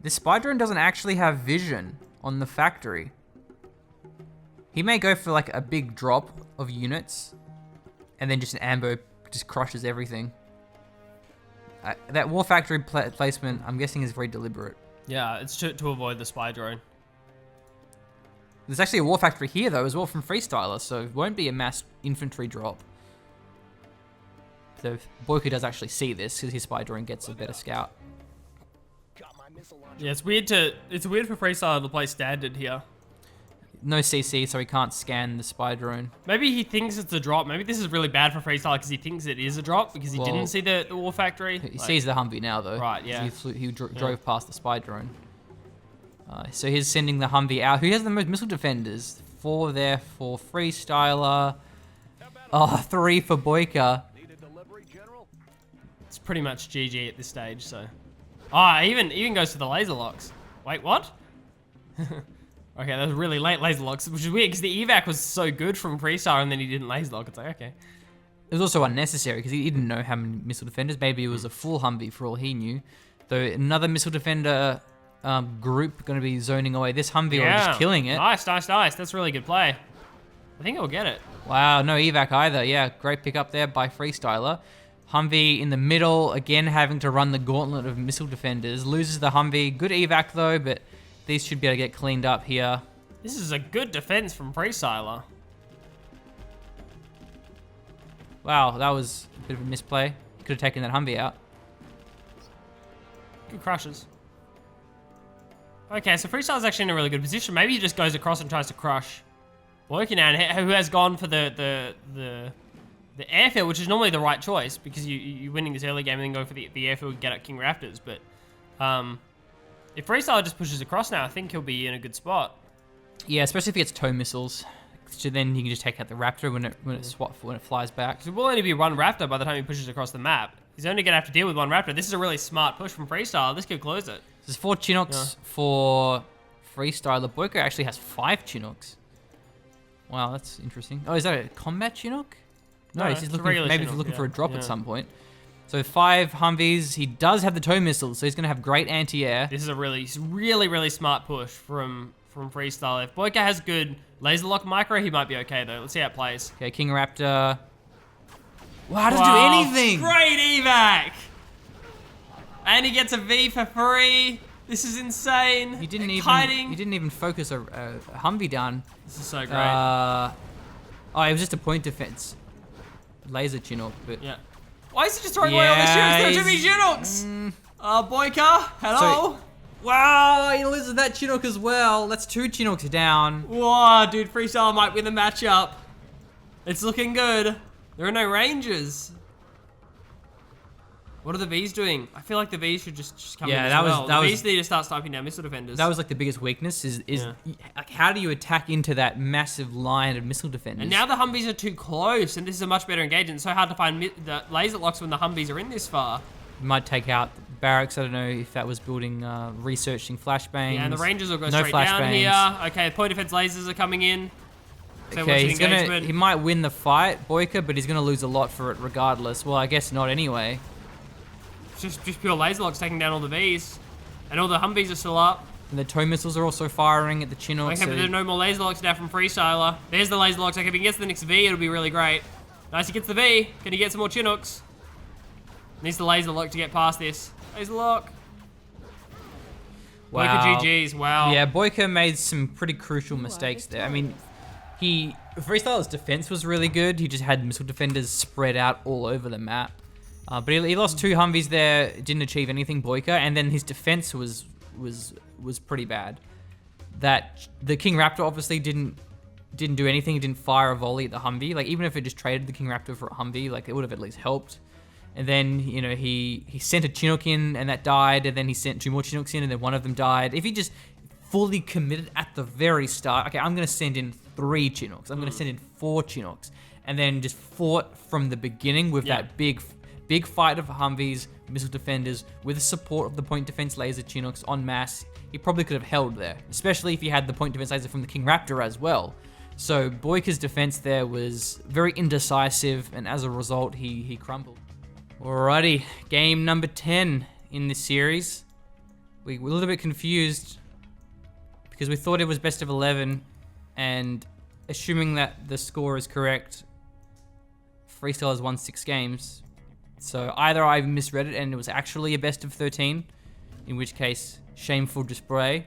This spy drone doesn't actually have vision on the factory. He may go for like a big drop of units and then just an ambo just crushes everything. That war factory placement, I'm guessing, is very deliberate. Yeah, it's to avoid the spy drone. There's actually a war factory here though as well from FreeStyler, so it won't be a mass infantry drop. So Boycah does actually see this because his spy drone gets a better scout. Yeah, it's weird for FreeStyler to play standard here. No CC, so he can't scan the spy drone. Maybe he thinks it's a drop. Maybe this is really bad for FreeStyler because he thinks it is a drop because he didn't see the war factory. He sees the Humvee now though. Right, yeah. He drove past the spy drone. So he's sending the Humvee out. Who has the most missile defenders? 4 there for FreeStyler. 3 for Boycah. It's pretty much GG at this stage, so. Even goes to the laser locks. Wait, what? Okay, that was really late laser locks, which is weird because the evac was so good from FreeStyler and then he didn't laser lock. It's like, okay. It was also unnecessary because he didn't know how many missile defenders. Maybe it was a full Humvee for all he knew. Though another missile defender group going to be zoning away this Humvee or just killing it. Nice. That's a really good play. I think he'll get it. Wow, no evac either. Yeah, great pick up there by FreeStyler. Humvee in the middle, again having to run the gauntlet of missile defenders. Loses the Humvee. Good evac though, but these should be able to get cleaned up here. This is a good defense from FreeStyler. Wow, that was a bit of a misplay. Could have taken that Humvee out. Good crushes. Okay, so FreeStyler's actually in a really good position. Maybe he just boycah across and tries to crush Boycah now, who has gone for the airfield, which is normally the right choice because you're winning this early game and then go for the airfield and get at King Raptors. But if FreeStyler just pushes across now, I think he'll be in a good spot. Yeah, especially if he gets tow missiles. So then he can just take out the Raptor when it flies back. So it will only be one Raptor by the time he pushes across the map. He's only going to have to deal with one Raptor. This is a really smart push from FreeStyler. This could close it. There's 4 Chinooks for FreeStyler. Boycah actually has 5 Chinooks. Wow, that's interesting. Oh, is that a combat Chinook? No, No, he's it's just a looking. regular Maybe he's Chinook, looking for a yeah, drop yeah. at some point. So 5 Humvees. He does have the tow missiles, so he's gonna have great anti-air. This is a really smart push from FreeStyler. If Boycah has good laser lock micro, he might be okay though. Let's see how it plays. Okay, King Raptor. Wow, doesn't Wow, do anything. Great evac! And he gets a V for free. This is insane. He didn't even. Kiting. He didn't even focus a Humvee down. This is so great. Oh, it was just a point defense. Laser Chinook, but Yeah. Why is he just throwing away all the Chinooks? There are too many Chinooks! Boycah, hello? wow, he loses that Chinook as well. That's 2 Chinooks down. Whoa, dude, FreeStyler might win the matchup. It's looking good. There are no Rangers. What are the Vs doing? I feel like the Vs should just come in as well. The Vs need to start sniping down missile defenders. That was like the biggest weakness is like how do you attack into that massive line of missile defenders? And now the Humvees are too close, and this is a much better engagement. It's so hard to find the laser locks when the Humvees are in this far. You might take out barracks. I don't know if that was building researching flashbangs. Yeah, and the Rangers will go no straight down flashbangs. here. Okay, point defense lasers are coming in. So Okay, what's the engagement? he might win the fight, Boycah, but he's gonna lose a lot for it regardless. Well, I guess not anyway. Just pure laser locks taking down all the Vs. And all the Humvees are still up. And the tow missiles are also firing at the Chinook. Okay, but there are no more laser locks now from FreeStyler. There's the laser locks. Okay, if he gets the next V, it'll be really great. Nice, he gets the V. Can he get some more Chinooks? Needs the laser lock to get past this. Laser lock. Wow. Boycah GG's, wow. Yeah, Boycah made some pretty crucial mistakes there. I mean, FreeStyler's defense was really good. He just had missile defenders spread out all over the map. But he lost 2 Humvees there, didn't achieve anything, Boycah, and then his defense was pretty bad. The King Raptor obviously didn't do anything. He didn't fire a volley at the Humvee. Like even if it just traded the King Raptor for a Humvee, like it would have at least helped. And then he sent a Chinook in and that died, and then he sent 2 more Chinooks in and then one of them died. If he just fully committed at the very start, okay, I'm gonna send in 3 Chinooks. I'm gonna send in 4 Chinooks, and then just fought from the beginning with that big fight of Humvees, missile defenders, with the support of the point defense laser Chinooks en masse. He probably could have held there, especially if he had the point defense laser from the King Raptor as well. So Boycah's defense there was very indecisive, and as a result, he crumbled. Alrighty, game number 10 in this series. We were a little bit confused because we thought it was best of 11, and assuming that the score is correct, FreeStyler's won 6 games. So either I misread it and it was actually a best of 13, in which case, shameful display.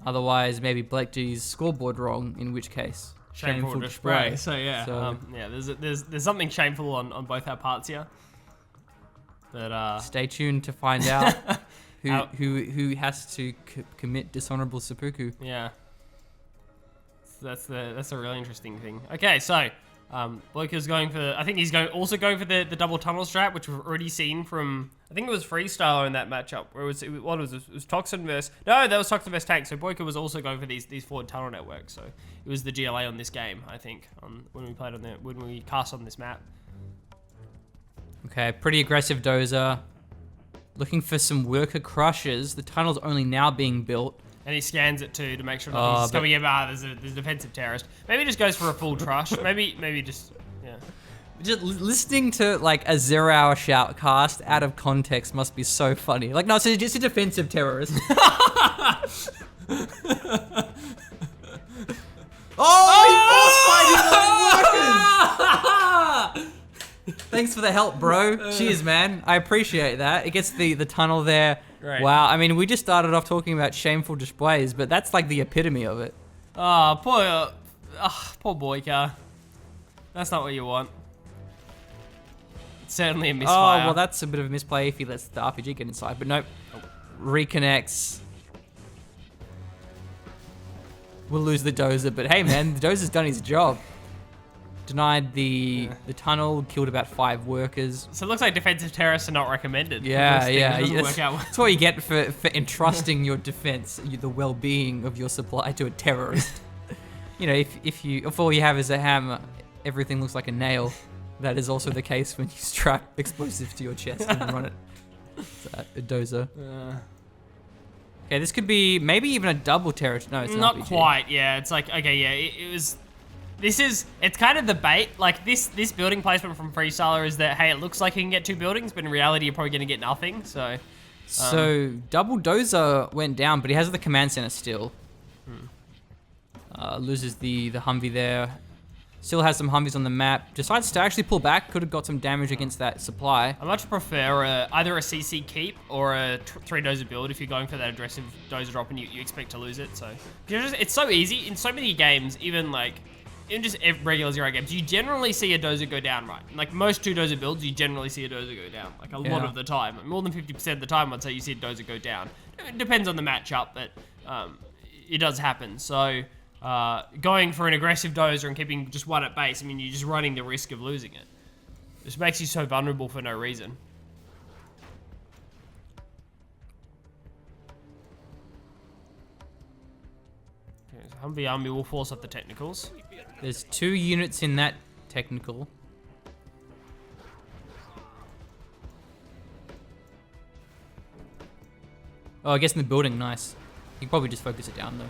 Otherwise, maybe Blake G's scoreboard wrong, in which case, Shameful display. So yeah, So- yeah. There's something shameful on both our parts here. But Stay tuned to find out who has to commit dishonorable seppuku. yeah, that's a really interesting thing. Okay, so Boycah's going for. I think he's also going for the double tunnel strat, which we've already seen from. I think it was FreeStyler in that matchup. Where it was Toxin versus. No, that was Toxin versus Tank. So Boycah was also going for these forward tunnel networks. So it was the GLA on this game, I think, when we cast on this map. Okay, pretty aggressive dozer. Looking for some worker crushes. The tunnel's only now being built. And he scans it too to make sure nothing's coming in. There's a defensive terrorist. Maybe he just goes for a full trush. Maybe just, yeah. Just listening to like a 0-hour shoutcast out of context must be so funny. Like, no, it's just a defensive terrorist. Oh, he force fighting those workers! Thanks for the help, bro. Cheers, man. I appreciate that. It gets the tunnel there. Right. Wow. I mean, we just started off talking about shameful displays, but that's like the epitome of it. Oh, poor Boycah. That's not what you want. It's certainly a misfire. Oh, well, that's a bit of a misplay if he lets the RPG get inside, but nope. Reconnects. We'll lose the dozer, but hey, man, the dozer's done his job. Denied the tunnel, killed about 5 workers. So it looks like defensive terrorists are not recommended. Yeah, yeah. It doesn't work out well. That's what you get for entrusting your defense, the well-being of your supply to a terrorist. You know, if all you have is a hammer, everything looks like a nail. That is also the case when you strap explosives to your chest and run it. It's a dozer. Okay, this could be maybe even a double terrorist. No, it's Not an RPG. quite, yeah. It's like, okay, yeah, it was... it's kind of the bait. Like this building placement from FreeStyler is that, hey, it looks like you can get 2 buildings, but in reality, you're probably going to get nothing. So Double Dozer went down, but he has the command center still. Loses the Humvee there. Still has some Humvees on the map. Decides to actually pull back. Could have got some damage against that supply. I much prefer either a CC keep or a 3 dozer build if you're going for that aggressive dozer drop and you expect to lose it. So it's so easy in so many games, even just regular 0 games. You generally see a dozer go down, right? Like most 2 dozer builds, you generally see a dozer go down. Like a lot of the time, more than 50% of the time, I'd say you see a dozer go down. It depends on the matchup, but it does happen. So. Going for an aggressive dozer and keeping just 1 at base, I mean, you're just running the risk of losing it. This makes you so vulnerable for no reason. Okay, so Humvee Army will force up the technicals. There's 2 units in that technical. Oh, I guess in the building, nice. You can probably just focus it down though.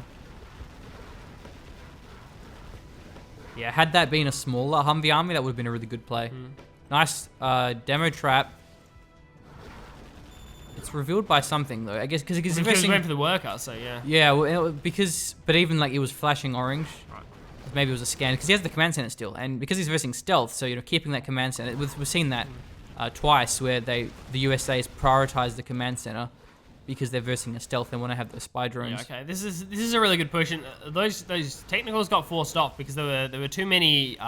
Yeah, had that been a smaller Humvee army, that would have been a really good play. Nice demo trap. It's revealed by something though, I guess, because He was going for the worker, so yeah. Yeah, well, but even like it was flashing orange. Right. Maybe it was a scan because he has the command center still, and because he's versing stealth, so keeping that command center. We've seen that twice where the USA's prioritized the command center. Because they're versing a stealth and want to have those spy drones. Yeah, okay, this is a really good push, and those technicals got forced off because there were too many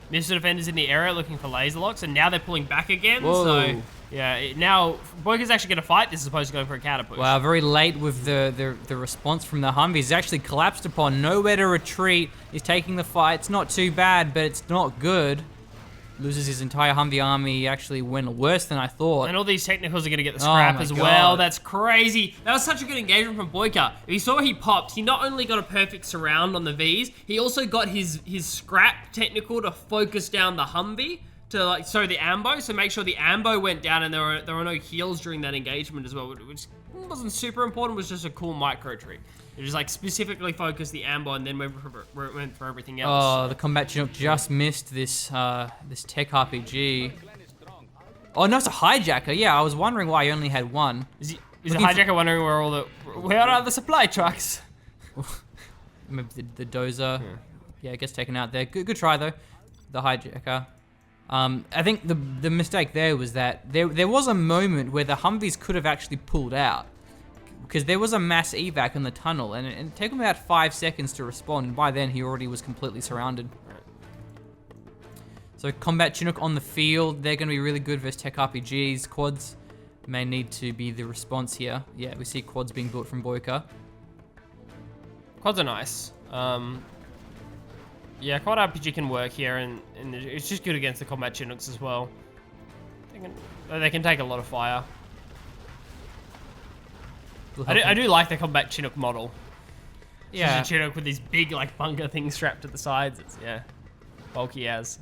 missile defenders in the area looking for laser locks, and now they're pulling back again. Whoa. So yeah, now Boycah's actually going to fight this as opposed to going for a counter push. Wow, very late with the response from the Humvee. He's actually collapsed upon, nowhere to retreat. He's taking the fight. It's not too bad, but it's not good. Loses his entire Humvee army. He actually went worse than I thought. And all these technicals are going to get the scrap as well. God. That's crazy. That was such a good engagement from Boycah. If you saw he popped, he not only got a perfect surround on the Vs, he also got his scrap technical to focus down the Humvee to the ambo, so make sure the ambo went down and there were no heals during that engagement as well, which wasn't super important, was just a cool micro trick. It just specifically focused the ambo and then went for everything else. Oh, the combat Chinook just missed this this tech RPG. Oh no, it's a hijacker. Yeah, I was wondering why he only had 1. Is the hijacker wondering where are the supply trucks? Maybe the dozer. Yeah, it gets taken out there. Good try though, the hijacker. I think the mistake there was that there was a moment where the Humvees could have actually pulled out. Because there was a mass evac in the tunnel, and it took him about 5 seconds to respond, and by then he already was completely surrounded. So combat Chinook on the field, they're going to be really good versus tech RPGs. Quads may need to be the response here. Yeah, we see quads being built from Boycah. Quads are nice. Yeah, quad RPG can work here, and it's just good against the combat Chinooks as well. They can take a lot of fire. I do like the combat Chinook model. Yeah. Just a Chinook with these big bunker things strapped to the sides. It's bulky as.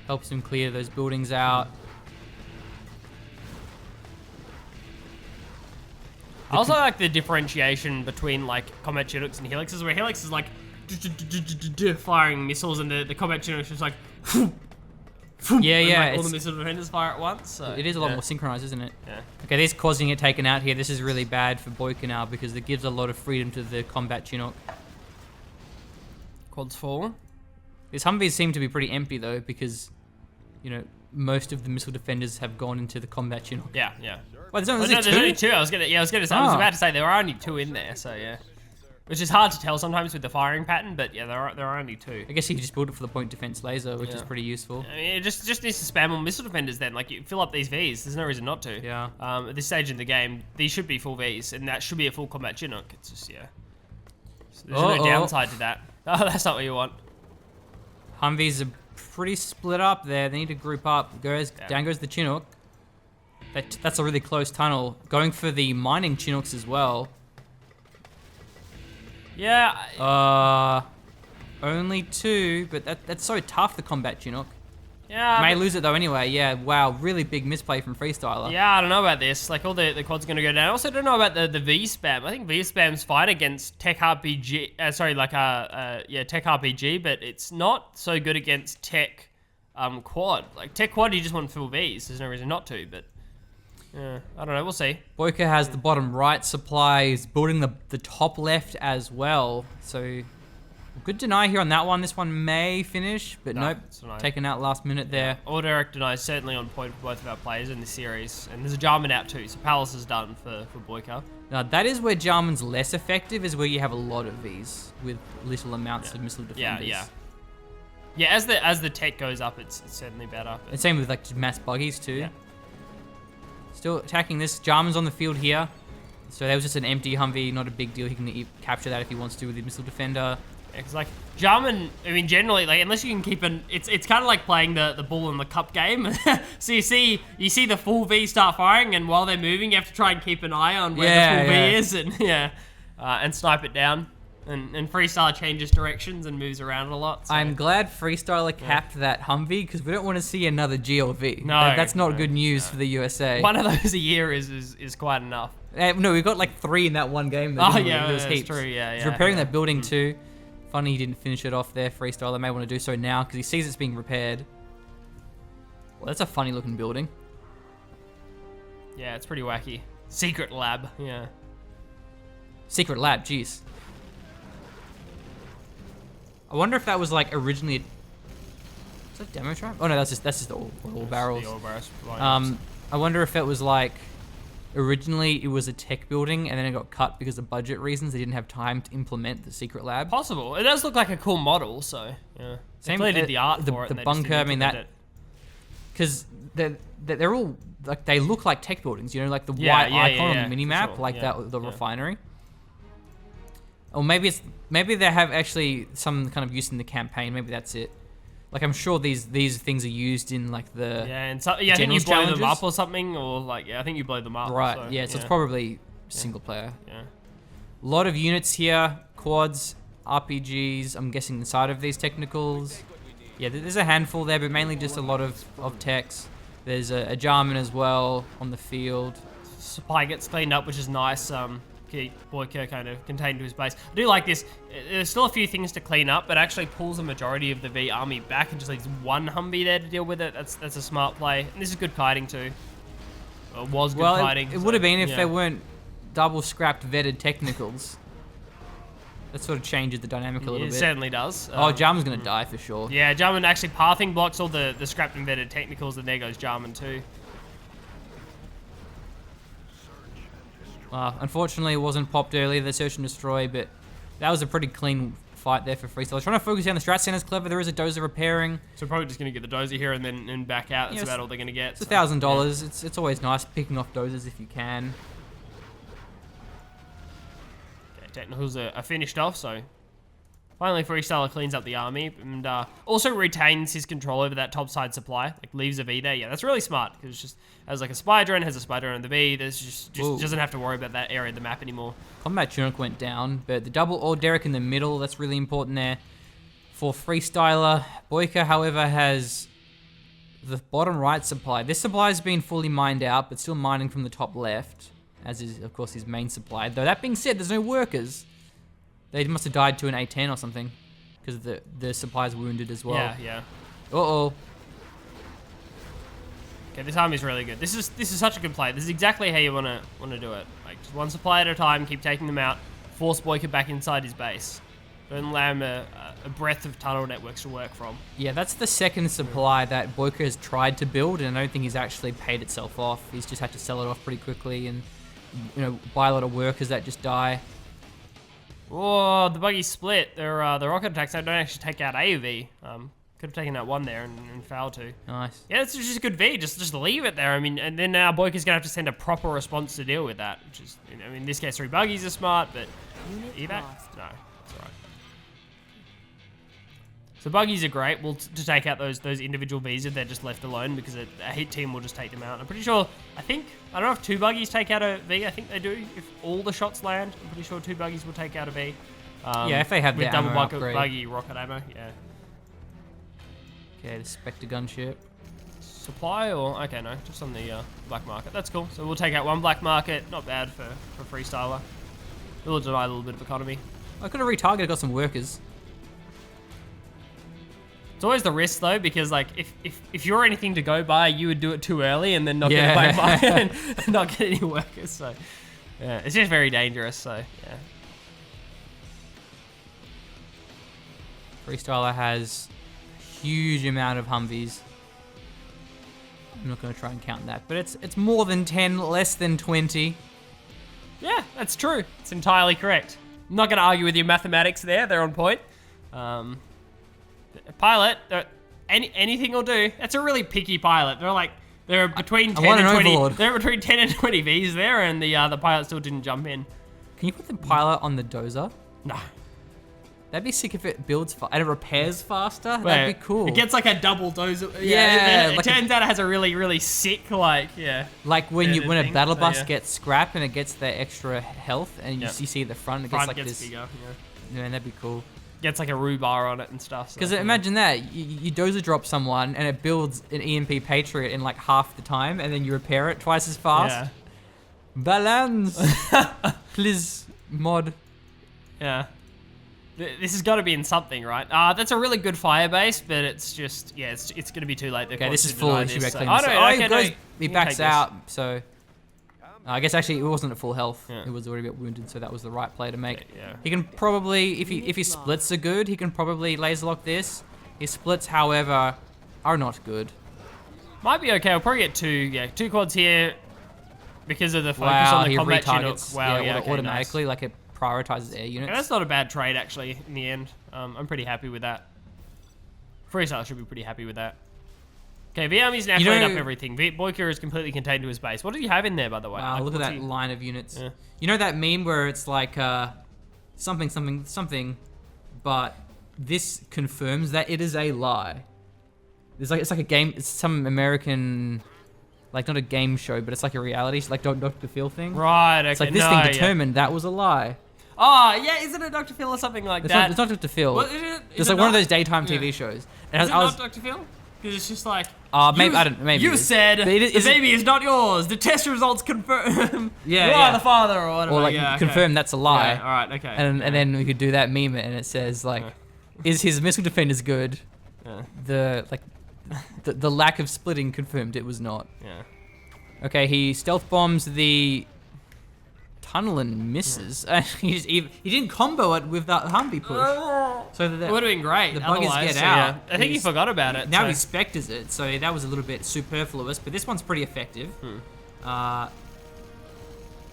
Helps him clear those buildings out. I also like the differentiation between combat Chinooks and Helixes, where Helix is firing missiles and the combat Chinooks is like yeah, all the missile defenders fire at once. So, it is a lot more synchronized, isn't it? Yeah. Okay, this causing it taken out here. This is really bad for Boycah now because it gives a lot of freedom to the combat Chinook. Quads 4. These Humvees seem to be pretty empty though because, most of the missile defenders have gone into the combat Chinook. Yeah. Well, there's only 2. I was about to say there are only 2 in there. So yeah. Which is hard to tell sometimes with the firing pattern, but yeah, there are only 2. I guess you could just build it for the point defense laser, which is pretty useful. I mean, it just needs to spam on missile defenders then. You fill up these Vs. There's no reason not to. Yeah. At this stage in the game, these should be full Vs, and that should be a full combat Chinook. It's just, yeah. So there's no downside to that. Oh, that's not what you want. Humvees are pretty split up there. They need to group up. Down goes the Chinook. That's a really close tunnel. Going for the mining Chinooks as well. Yeah. Only 2, but that's so tough, the combat Chinook. Yeah. May lose it though anyway. Yeah, wow, really big misplay from FreeStyler. Yeah, I don't know about this. Like, all the quads are going to go down. I also don't know about the V spam. I think V spam's fine against Tech RPG. Tech RPG, but it's not so good against Tech quad. Like, Tech quad, you just want full Vs. There's no reason not to, but yeah, I don't know. We'll see. Boycah has the bottom right supply. He's building the top left as well. So, good deny here on that one. This one may finish, but nope. Taken out last minute there. All direct deny is certainly on point for both of our players in this series. And there's a Jarman out too, so Palace is done for Boycah. Now, that is where Jarman's less effective, is where you have a lot of Vs with little amounts of missile defenders. Yeah, as the tech goes up, it's certainly better. And same with like mass buggies too. Yeah. Still attacking this. Jarman's on the field here. So that was just an empty Humvee, not a big deal. He can capture that if he wants to with the missile defender. Because like Jarman, I mean, generally, like unless you can keep it's kind of like playing the bull in the cup game. So you see the full V start firing, and while they're moving, you have to try and keep an eye on where the full V is, and and snipe it down. And FreeStyler changes directions and moves around a lot. So. I'm glad FreeStyler capped that Humvee, because we don't want to see another GLV. No, that's not good news for the USA. One of those a year is quite enough. No, we got like 3 in that one game. Oh yeah, that's true. Yeah, He's repairing that building too. Funny he didn't finish it off there. FreeStyler may want to do so now because he sees it's being repaired. Well, that's a funny looking building. Yeah, it's pretty wacky. Secret lab. Yeah. Secret lab. Jeez. I wonder if that was like originally. Is that demo trap? Oh no, that's just all barrels. The all barrels. I wonder if it was like originally it was a tech building and then it got cut because of budget reasons. They didn't have time to implement the secret lab. Possible. It does look like a cool model, so yeah. Same clearly did the art the, for it. The bunker. I mean that because they're all like they look like tech buildings. You know, like the white icon on the mini map, like that the refinery. Or maybe they have actually some kind of use in the campaign. Maybe that's it. Like I'm sure these things are used in like the I think you blow them up or something, or like I think you blow them up. Right. So, so it's probably single player. Yeah. A lot of units here, quads, RPGs. I'm guessing inside of these technicals. Yeah, there's a handful there, but mainly just a lot of techs. There's a Jarman as well on the field. Supply gets cleaned up, which is nice. Keep Boycah kind of contained to his base. I do like this. There's still a few things to clean up, but actually pulls a majority of the V army back and just leaves one Humvee there to deal with it. That's a smart play. And this is good kiting too. Well, it was good kiting. It would have been if they weren't double scrapped vetted technicals. That sort of changes the dynamic a little bit. It certainly does. Jarman's going to die for sure. Yeah, Jarman actually pathing blocks all the scrapped and vetted technicals, and there goes Jarman too. Unfortunately, it wasn't popped earlier, the search and destroy, but that was a pretty clean fight there for FreeStyler. Trying to focus down the strat center's clever. There is a dozer repairing. So probably just going to get the dozer here and then back out. That's about all they're going to get. It's $1,000. It's always nice picking off dozers if you can. Okay, technicals are finished off, so finally FreeStyler cleans up the army and also retains his control over that topside supply. Like leaves a V there. Yeah, that's really smart because it's just as like a spy drone has a spy drone on the V. There's just doesn't have to worry about that area of the map anymore. Combat Chinook went down, but the double ore derrick in the middle, that's really important there for FreeStyler. Boycah, however, has the bottom right supply. This supply has been fully mined out, but still mining from the top left, as is of course his main supply. Though that being said, there's no workers. They must have died to an A10 or something, because the supply's wounded as well. Yeah. Uh-oh. Okay, this army's really good. This is such a good play. This is exactly how you wanna do it. Like just one supply at a time, keep taking them out, force Boycah back inside his base. Don't allow him a breadth of tunnel networks to work from. Yeah, that's the second supply that Boycah has tried to build, and I don't think he's actually paid itself off. He's just had to sell it off pretty quickly and buy a lot of workers that just die. Oh, the buggy split. The rocket attacks don't actually take out a V. Could have taken out one there and failed to. Nice. Yeah, it's just a good V. Just leave it there. I mean, and then now Boycah's gonna have to send a proper response to deal with that, which is, I mean, in this case, 3 buggies are smart, but evac? No, it's alright. So buggies are great. Well, to take out those individual Vs if they're just left alone, because a hit team will just take them out. I'm pretty sure. I don't know if 2 buggies take out a V. I think they do. If all the shots land, I'm pretty sure 2 buggies will take out a V. Yeah, if they have with the double ammo upgrade. buggy rocket ammo. Yeah. Okay, the Spectre gunship. Supply or okay, no, just on the black market. That's cool. So we'll take out one black market. Not bad for FreeStyler. We'll deny a little bit of economy. I could have retargeted, got some workers. It's always the risk though, because like if you're anything to go by, you would do it too early and then not get a black market and not get any workers. So yeah, it's just very dangerous. So yeah. FreeStyler has a huge amount of Humvees. I'm not going to try and count that, but it's more than 10, less than 20. Yeah, that's true. It's entirely correct. I'm not going to argue with your mathematics there. They're on point. Pilot, anything will do. That's a really picky pilot. They're between 10 and 20. Overlord. They're between 10 and 20 Vs there, and the pilot still didn't jump in. Can you put the pilot on the dozer? No. That'd be sick if it builds and it repairs faster. Wait, That'd be cool. It gets like a double dozer. Yeah, It like turns out it has a really, really sick, like, yeah. Like when a thing, battle so, bus yeah. gets scrapped and it gets the extra health, and you Yeah. see at the front, it Front gets like gets this. bigger, yeah. Man, that'd be cool. Gets like a rhubarb on it and stuff. So, Because yeah. imagine that you dozer drop someone and it builds an EMP Patriot in like half the time, and then you repair it twice as fast. Yeah. Balance, please mod. Yeah. This has got to be in something, right? That's a really good fire base, but it's just, yeah, it's going to be too late. Okay, this is full. He should be able to clean Oh, this no, up. okay, He goes, no, he we'll backs take out. So I guess actually it wasn't at full health. Yeah. It was already a bit wounded, so that was the right play to make. Yeah. He can probably, if his splits are good, he can probably laser lock this. His splits, however, are not good. Might be okay. We'll probably get two quads here because of the focus Wow, on the he combat retargets. channel. Wow, yeah, okay, automatically, nice. like it prioritizes air units. Okay, that's not a bad trade actually. In the end, I'm pretty happy with that. FreeStyler should be pretty happy with that. Okay, V Army's now cleaned up everything. Boycah is completely contained to his base. What do you have in there, by the way? Wow, Like, look at what's that he- line of units. Yeah. You know that meme where it's like something, something, something, but this confirms that it is a lie. It's like a game. It's some American, like not a game show, but it's like a reality, like Dr. Phil thing. Right. Okay. It's like this thing determined that was a lie. Oh yeah, isn't it Dr. Phil or something like It's that? not Dr. Phil. What is it? It's like one of those daytime TV shows. And Is it I was, not Dr. Phil? Because it's just like. maybe you, I don't. Maybe you said But it the is- baby is not yours. The test results confirm. Yeah, you yeah. are the father or whatever. or like yeah, okay. confirm that's a lie. Yeah, all right. Okay. And then we could do that meme, and it says like, is his missile defenders good? Yeah. The lack of splitting confirmed it was not. Yeah. Okay, he stealth bombs the tunnel and misses. He didn't combo it with that Humvee push. So that It would have been great. the buggers otherwise, get so, out. yeah. I think he He's- forgot about it. now so. he specters it, so that was a little bit superfluous, but this one's pretty effective.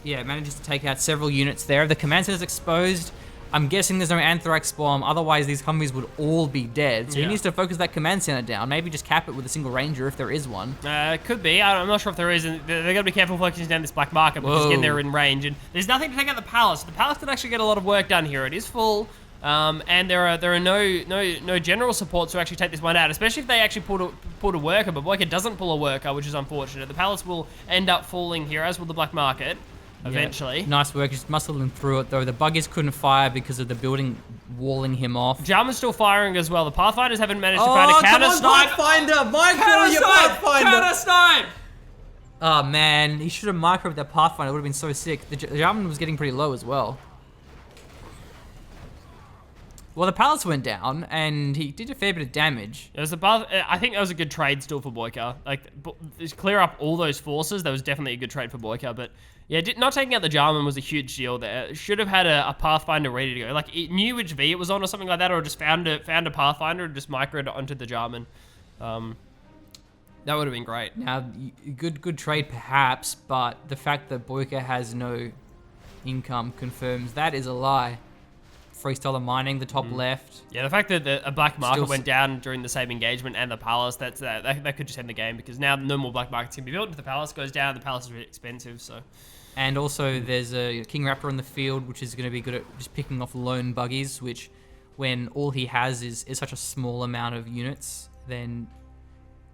Yeah, manages to take out several units there. The command center's exposed. I'm guessing there's no Anthrax bomb, otherwise these Humvees would all be dead. So he Yeah. needs to focus that command center down. Maybe just cap it with a single ranger if there is one. Could be. I'm not sure if there is. And they're going to be careful focusing down this black market because again they're in range. And there's nothing to take out the palace. The palace could actually get a lot of work done here. It is full, and there are no general supports to actually take this one out. Especially if they actually pull a worker. But Boycah doesn't pull a worker, which is unfortunate. The palace will end up falling here, as will the black market. Eventually. Yeah. Nice work, just muscling through it though. The buggies couldn't fire because of the building walling him off. Jarman's still firing as well. The Pathfinders haven't managed to find a counter snipe. Pathfinder! Counter snipe! Counter snipe! Oh man, he should have microed that Pathfinder. It would have been so sick. The Jarman was getting pretty low as well. Well, the palace went down, and he did a fair bit of damage. It was I think that was a good trade still for Boycah. Like, just clear up all those forces. That was definitely a good trade for Boycah. But yeah, not taking out the Jarman was a huge deal there. Should have had a Pathfinder ready to go. Like, it knew which V it was on or something like that, or just found a Pathfinder and just microed it onto the Jarman. That would have been great. Now, good trade perhaps, but the fact that Boycah has no income confirms that is a lie. FreeStyler mining the top left. Yeah, the fact that a black market Still went down during the same engagement and the palace, that could just end the game because now no more black markets can be built. If the palace goes down, the palace is really expensive, so... And also there's a King Raptor on the field, which is going to be good at just picking off lone buggies, which when all he has is such a small amount of units, then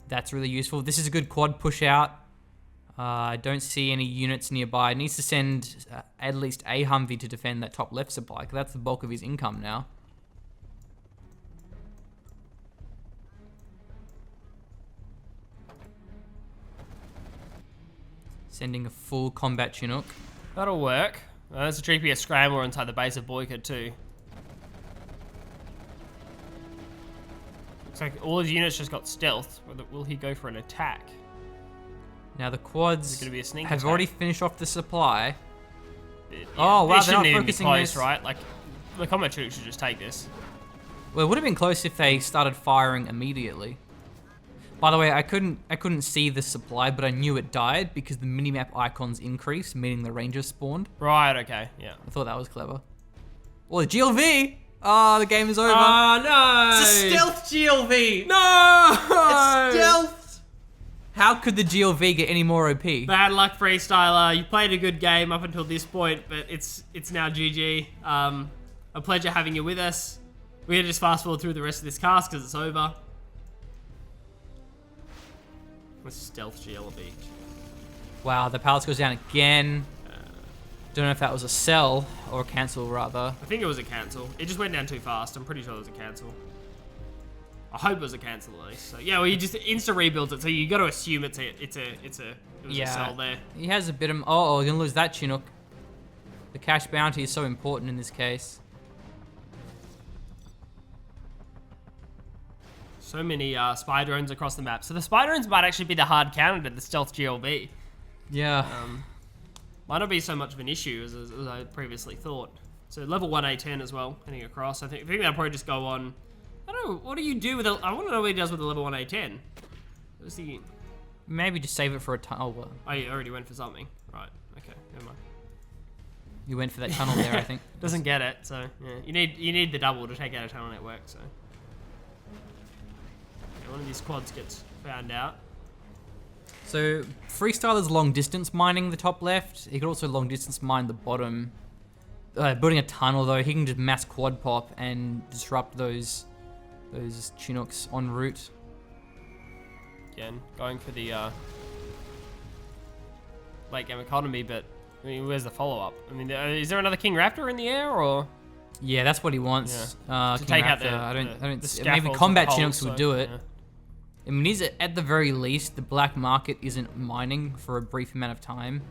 that's really useful. This is a good quad push out. I don't see any units nearby. It needs to send at least a Humvee to defend that top left supply, because that's the bulk of his income now. Sending a full combat Chinook. That'll work. There's a GPS scrambler inside the base of Boycah too. Looks like all his units just got stealth. Will he go for an attack? Now the quads Gonna be a sneak have attack? already finished off the supply. Oh wow, they're shouldn't not even be focusing close, this. right? Like, the combat troop should just take this. Well, it would have been close if they started firing immediately. By the way, I couldn't see the supply, but I knew it died because the minimap icons increased, meaning the rangers spawned. Right, okay, yeah. I thought that was clever. Well, the GLV! Oh, the game is over. Oh, no! It's a stealth GLV! No! It's stealth! How could the GLV get any more OP? Bad luck, FreeStyler. You played a good game up until this point, but it's now GG. A pleasure having you with us. We're gonna just fast forward through the rest of this cast because it's over. A stealth GLV. Wow, the palace goes down again. Don't know if that was a sell or a cancel, rather. I think it was a cancel. It just went down too fast. I'm pretty sure it was a cancel. I hope it was a cancel at least. So yeah, well, you just insta rebuilds it, so you got to assume it was a sell there. He has a bit of. Oh, you're gonna lose that Chinook. The cash bounty is so important in this case. So many spy drones across the map. So the spy drones might actually be the hard counter to the stealth GLV. Yeah. Might not be so much of an issue as I previously thought. So level 1 A10 as well, heading across. I think that'll probably just go on. I don't know, what do you do with I want to know what he does with the level 1 A10. What's the... Maybe just save it for a tunnel. Oh, well, Oh, you already went for something. Right, okay, never mind. you went for that tunnel there, I think. Doesn't get it, so yeah. You need the double to take out a tunnel network, so. Yeah, one of these quads gets found out. So, FreeStyler's long distance mining the top left. He could also long distance mine the bottom. Building a tunnel though, he can just mass quad pop and disrupt those Chinooks en route. Again, going for the late game economy, but I mean, where's the follow up? I mean, is there another King Raptor in the air or? Yeah, that's what he wants. To King take out Raptor. the Maybe scaffolds combat and the Chinooks hulls, would so, do it. yeah. I mean, he's at the very least, the black market isn't mining for a brief amount of time.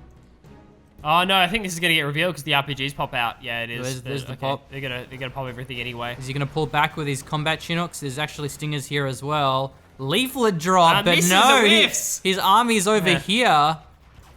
Oh no, I think this is gonna get revealed because the RPGs pop out. Yeah, it is. There's the pop. They're gonna pop everything anyway. Is he gonna pull back with his combat Chinooks? There's actually stingers here as well. Leaflet drop, but misses no, and whiffs. his army's over Yeah. here.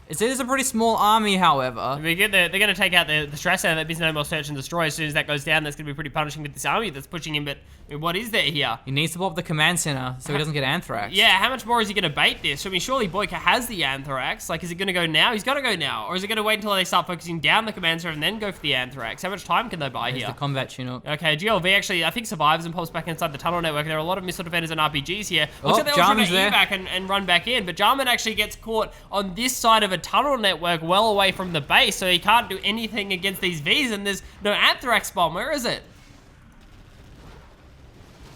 It is a pretty small army, however. They're going to take out the stress out of that. There's no more search and destroy. As soon as that goes down, that's going to be pretty punishing with this army that's pushing him. But I mean, what is there here? He needs to blow up the command center so he doesn't get anthrax. Yeah, how much more is he going to bait this? I mean, surely Boycah has the anthrax. Like, is it going to go now? He's got to go now. Or is it going to wait until they start focusing down the command center and then go for the anthrax? How much time can they buy There's here? the combat Chinook. Okay, GLV actually, I think, survives and pops back inside the tunnel network. There are a lot of missile defenders and RPGs here. Oh, Looks like they're all trying Jarman's to there. evac and run back in. But Jarman actually gets caught on this side of a tunnel network well away from the base, so he can't do anything against these Vs, and there's no anthrax bomb. Where is it?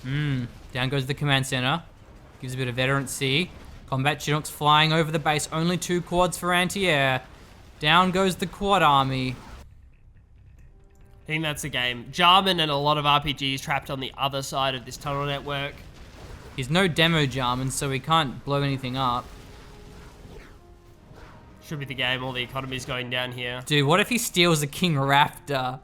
Down goes the command center. Gives a bit of veterancy. Combat Chinooks flying over the base. Only 2 quads for anti-air. Down goes the quad army. I think that's the game. Jarman and a lot of RPGs trapped on the other side of this tunnel network. He's no demo Jarman, so he can't blow anything up. Should be the game. All the economy's going down here. Dude, what if he steals a King Raptor?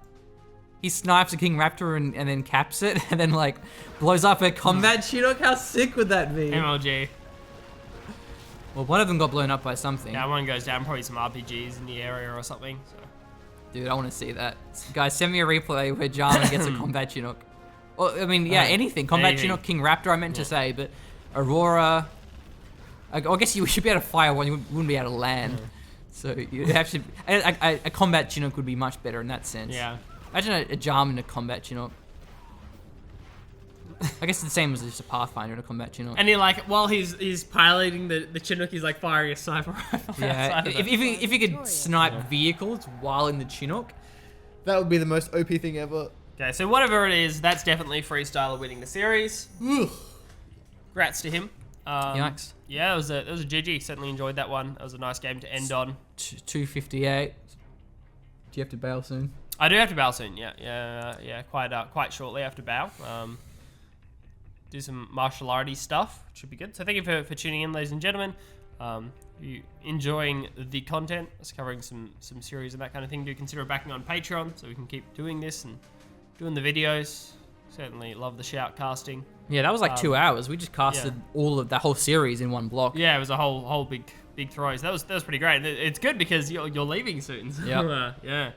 He snipes a King Raptor and then caps it, and then like blows up a combat Chinook? How sick would that be? MLG. Well, one of them got blown up by something. Yeah, one goes down. Probably some RPGs in the area or something. So. Dude, I want to see that. Guys, send me a replay where Jarman gets a combat Chinook. Well, I mean, yeah, anything. Combat anything. Chinook, King Raptor, I meant to say, but Aurora. I guess you should be able to fire one, you wouldn't be able to land. So you have to. A combat Chinook would be much better in that sense. Yeah. Imagine a Jarman in a combat Chinook. I guess it's the same as just a Pathfinder in a combat Chinook. And he like, while he's piloting the Chinook, he's like firing a sniper rifle. Yeah, outside of it. if you could snipe vehicles while in the Chinook, that would be the most OP thing ever. Okay, so whatever it is, that's definitely FreeStyler winning the series. Ugh. Congrats to him. Yikes. Yeah, it was a GG. Certainly enjoyed that one. It was a nice game to end on. 258. Do you have to bail soon? I do have to bow soon. Yeah. Quite shortly after bow. Do some martial arty stuff. Should be good. So thank you for tuning in, ladies and gentlemen. you enjoying the content, us covering some series and that kind of thing, do consider backing on Patreon so we can keep doing this and doing the videos. Certainly love the shout casting. Yeah, that was like 2 hours. We just casted all of the whole series in one block. Yeah, it was a whole big throw. So that was pretty great. It's good because you're leaving soon. So, yeah.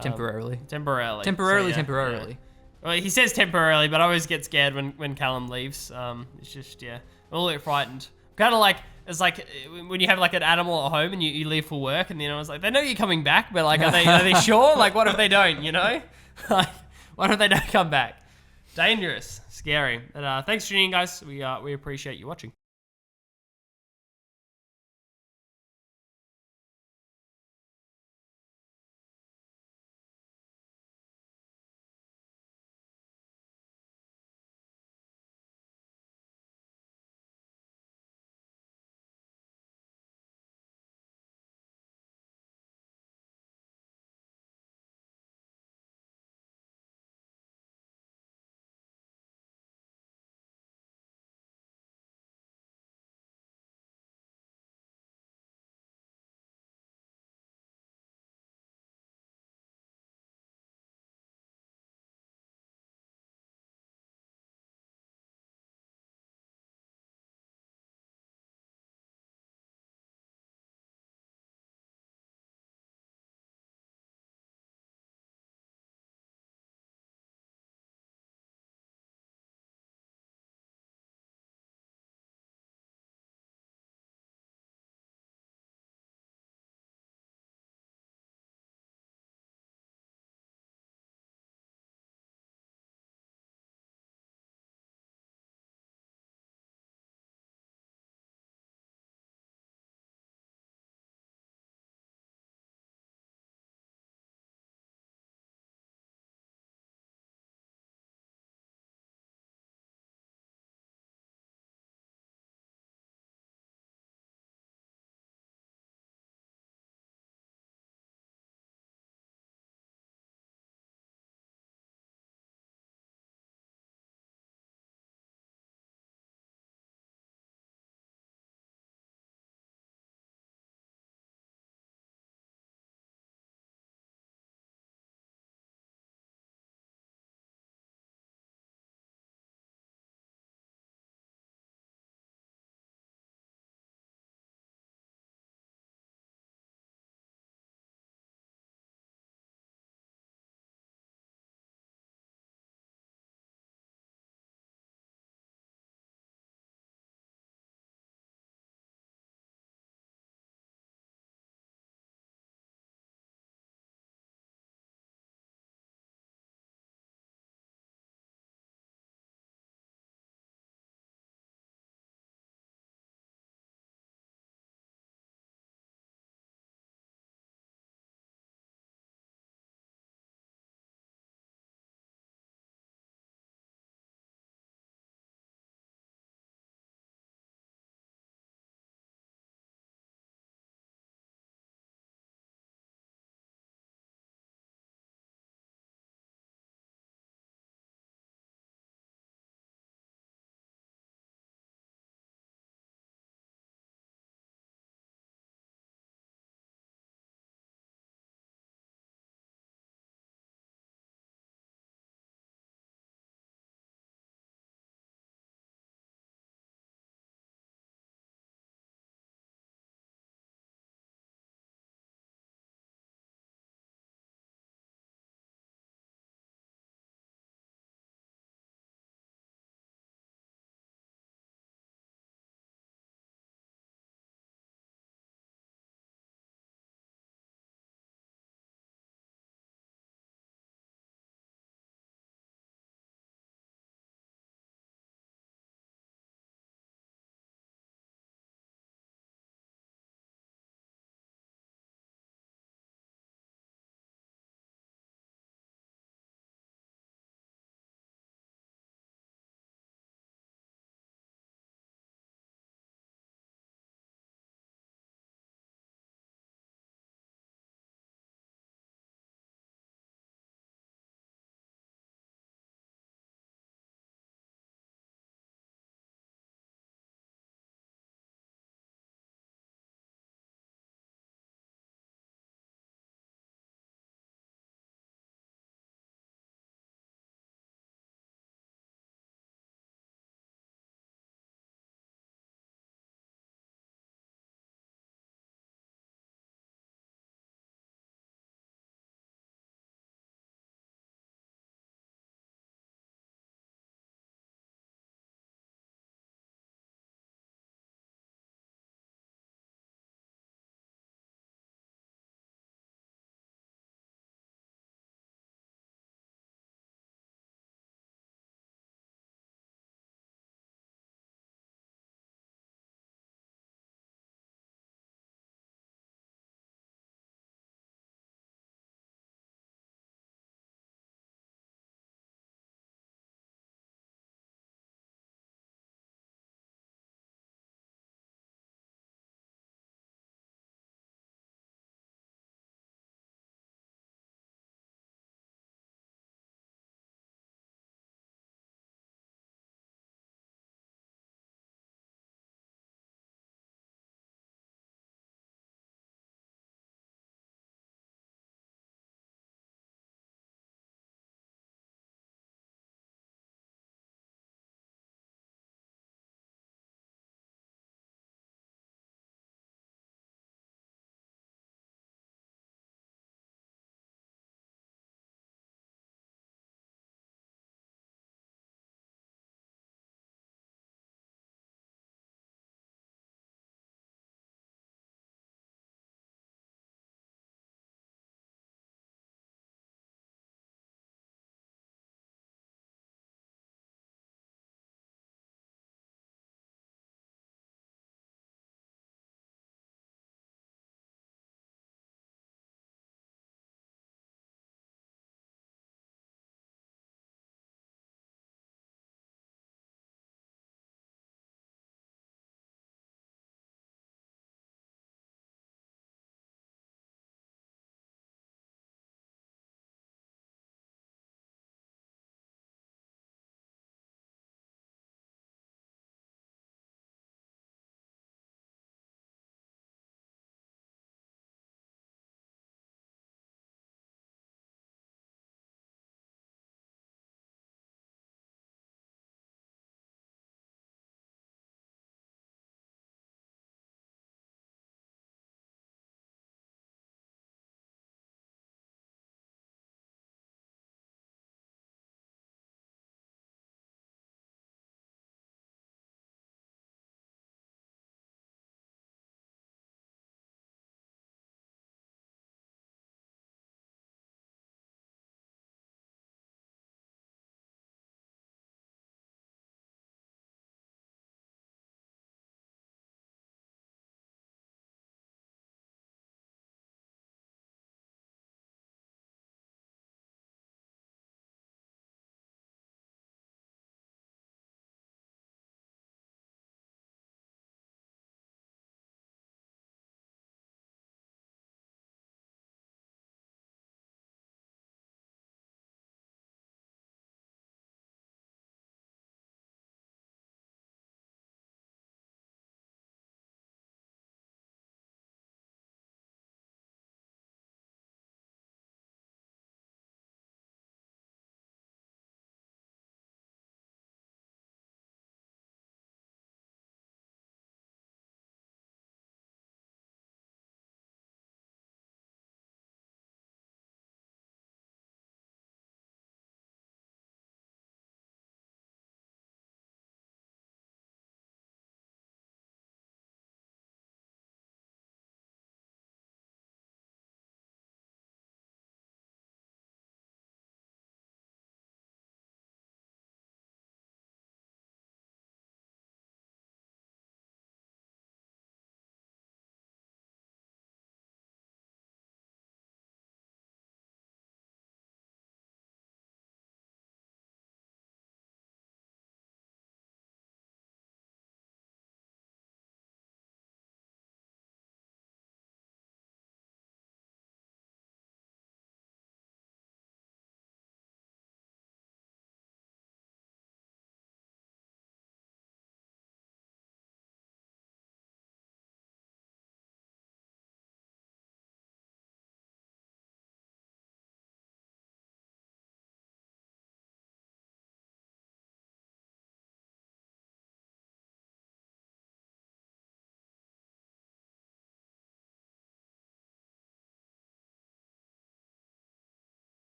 Temporarily. Temporarily. Well, he says temporarily, but I always get scared when Callum leaves. It's just, I'm a little bit frightened. Kind of like, it's like when you have like an animal at home and you leave for work, and I was like, they know you're coming back, but like, are they sure? Like, what if they don't, Like, what if they don't come back? Dangerous, scary. But thanks for tuning in, guys. We appreciate you watching.